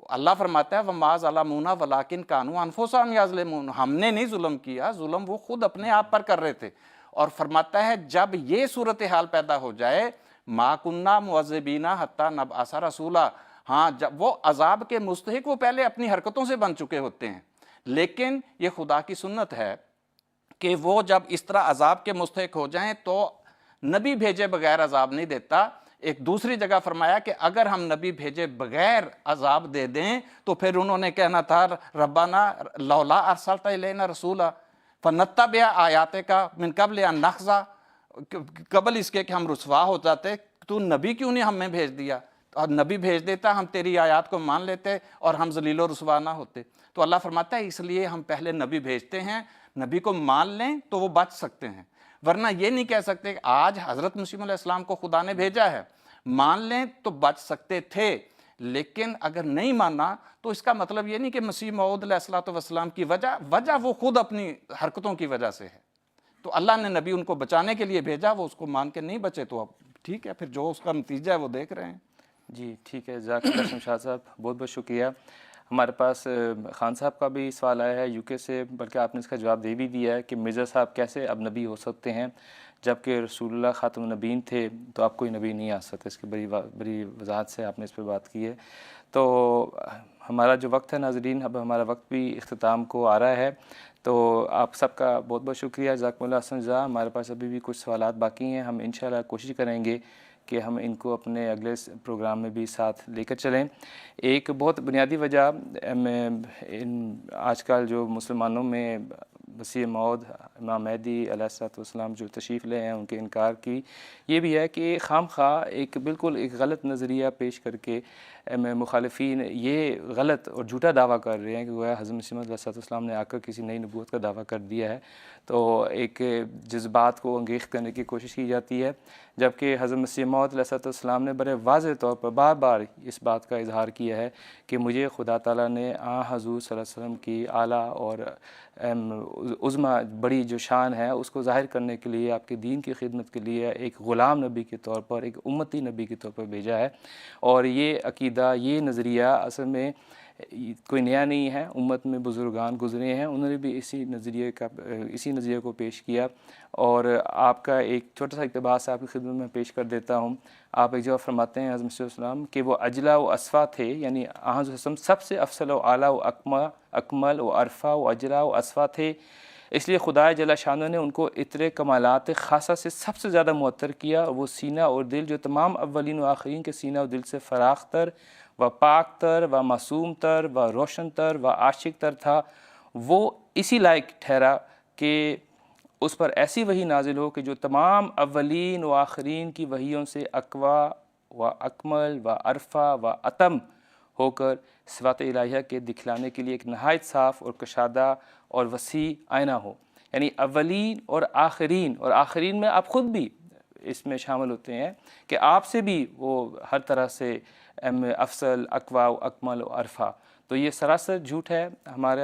اللہ فرماتا ہے وَمَا ظَلَمُونَا وَلَٰكِن كَانُوا أَنفُسَهُمْ يَظْلِمُونَ، ہم نے نہیں ظلم کیا، ظلم وہ خود اپنے آپ پر کر رہے تھے. اور فرماتا ہے جب یہ صورتحال پیدا ہو جائے مَا كُنَّا مُعَذِّبِينَ حَتَّىٰ نَبْعَثَ رَسُولًا، ہاں جب وہ عذاب کے مستحق وہ پہلے اپنی حرکتوں سے بن چکے ہوتے ہیں. لیکن یہ خدا کی سنت ہے کہ وہ جب اس طرح عذاب کے مستحق ہو جائیں تو نبی بھیجے بغیر عذاب نہیں دیتا. ایک دوسری جگہ فرمایا کہ اگر ہم نبی بھیجے بغیر عذاب دے دیں تو پھر انہوں نے کہنا تھا ربنا لولا ارسلت الینا رسولا فنتبع آیاتک من قبل ان نخزا، قبل اس کے کہ ہم رسوا ہو جاتے تو نبی کیوں نہیں ہمیں بھیج دیا، اور نبی بھیج دیتا ہم تیری آیات کو مان لیتے اور ہم ذلیل و رسوا نہ ہوتے. تو اللہ فرماتا ہے اس لیے ہم پہلے نبی بھیجتے ہیں، نبی کو مان لیں تو وہ بچ سکتے ہیں. ورنہ یہ نہیں کہہ سکتے کہ آج حضرت مسیح علیہ السلام کو خدا نے بھیجا ہے، مان لیں تو بچ سکتے تھے. لیکن اگر نہیں مانا تو اس کا مطلب یہ نہیں کہ مسیح موعود علیہ السلام کی وجہ وہ خود اپنی حرکتوں کی وجہ سے ہے. تو اللہ نے نبی ان کو بچانے کے لیے بھیجا، وہ اس کو مان کے نہیں بچے تو اب ٹھیک ہے، پھر جو اس کا نتیجہ ہے وہ دیکھ رہے ہیں. جی ٹھیک ہے، جزاک اللہ شمشاد صاحب، بہت بہت شکریہ. ہمارے پاس خان صاحب کا بھی سوال آیا ہے یو کے سے، بلکہ آپ نے اس کا جواب دے بھی دیا ہے کہ مرزا صاحب کیسے اب نبی ہو سکتے ہیں جبکہ رسول اللہ خاتم النبیین تھے، تو اب کوئی نبی نہیں آ سکتا. اس کی بڑی وضاحت سے آپ نے اس پہ بات کی ہے. تو ہمارا جو وقت ہے ناظرین، اب ہمارا وقت بھی اختتام کو آ رہا ہے. تو آپ سب کا بہت بہت شکریہ، جزاکم اللہ احسن جزا۔ ہمارے پاس ابھی بھی کچھ سوالات باقی ہیں، ہم انشاءاللہ کوشش کریں گے کہ ہم ان کو اپنے اگلے پروگرام میں بھی ساتھ لے کر چلیں۔ ایک بہت بنیادی وجہ میں آج کل جو مسلمانوں میں مسیح موعود امام مہدی علیہ السلام جو تشریف لے ہیں ان کے انکار کی یہ بھی ہے کہ خام خواہ ایک بالکل ایک غلط نظریہ پیش کر کے مخالفین یہ غلط اور جھوٹا دعویٰ کر رہے ہیں کہ گویا حضرت مسیح موعود علیہ السلام نے آ کر کسی نئی نبوت کا دعویٰ کر دیا ہے۔ تو ایک جذبات کو انگیخت کرنے کی کوشش کی جاتی ہے، جبکہ حضرت مسیح موعود علیہ السلام نے بڑے واضح طور پر بار بار اس بات کا اظہار کیا ہے کہ مجھے خدا تعالیٰ نے حضور صلی اللہ علیہ وسلم کی اعلیٰ اور عظمیٰ بڑی جو شان ہے اس کو ظاہر کرنے کے لیے، آپ کے دین کی خدمت کے لیے ایک غلام نبی کے طور پر، ایک امتی نبی کے طور پر بھیجا ہے۔ اور یہ عقیدہ، یہ نظریہ اصل میں کوئی نیا نہیں ہے، امت میں بزرگان گزرے ہیں، انہوں نے بھی اسی نظریے کو پیش کیا۔ اور آپ کا ایک چھوٹا سا اقتباس آپ کی خدمت میں پیش کر دیتا ہوں۔ آپ ایک جگہ فرماتے ہیں حضرت مسیح السلام کہ وہ اجلا و اسفا تھے، یعنی حضرت وسلم سب سے افضل و اعلیٰ و اکمل و عرفہ و اجلا و اسفا تھے، اس لیے خدا جل شانہ نے ان کو عطر کمالات خاصہ سے سب سے زیادہ معطر کیا، اور وہ سینہ اور دل جو تمام اولین و آخرین کے سینہ اور دل سے فراخ تر و پاک تر و معصوم تر و روشن تر و عاشق تر تھا، وہ اسی لائق ٹھہرا کہ اس پر ایسی وحی نازل ہو کہ جو تمام اولین و آخرین کی وحیوں سے اقوا و اکمل و عرفہ و اتم ہو کر صفات الہیہ کے دکھلانے کے لیے ایک نہایت صاف اور کشادہ اور وسیع آئینہ ہو۔ یعنی اولین اور آخرین میں آپ خود بھی اس میں شامل ہوتے ہیں کہ آپ سے بھی وہ ہر طرح سے افضل، اقوا و اکمل و عرفہ۔ تو یہ سراسر جھوٹ ہے۔ ہمارے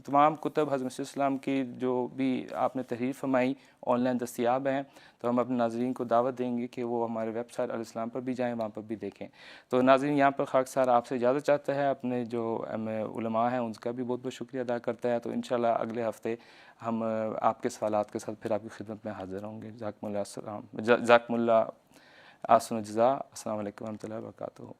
تمام کتب حضرت مسیح السلام کی جو بھی آپ نے تحریر فرمائی آن لائن دستیاب ہیں، تو ہم اپنے ناظرین کو دعوت دیں گے کہ وہ ہمارے ویب سائٹ الاسلام پر بھی جائیں، وہاں پر بھی دیکھیں۔ تو ناظرین یہاں پر خاکسار آپ سے اجازت چاہتا ہے، اپنے جو علماء ہیں ان کا بھی بہت بہت شکریہ ادا کرتا ہے۔ تو انشاءاللہ اگلے ہفتے ہم آپ کے سوالات کے ساتھ پھر آپ کی خدمت میں حاضر ہوں گے۔ جزاکم اللہ احسن الجزا۔ السلام علیکم ورحمۃ اللہ وبرکاتہ۔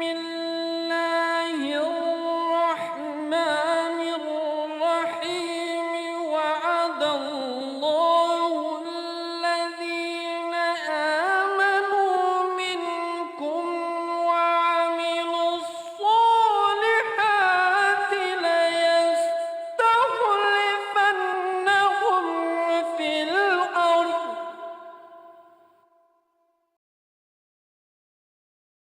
من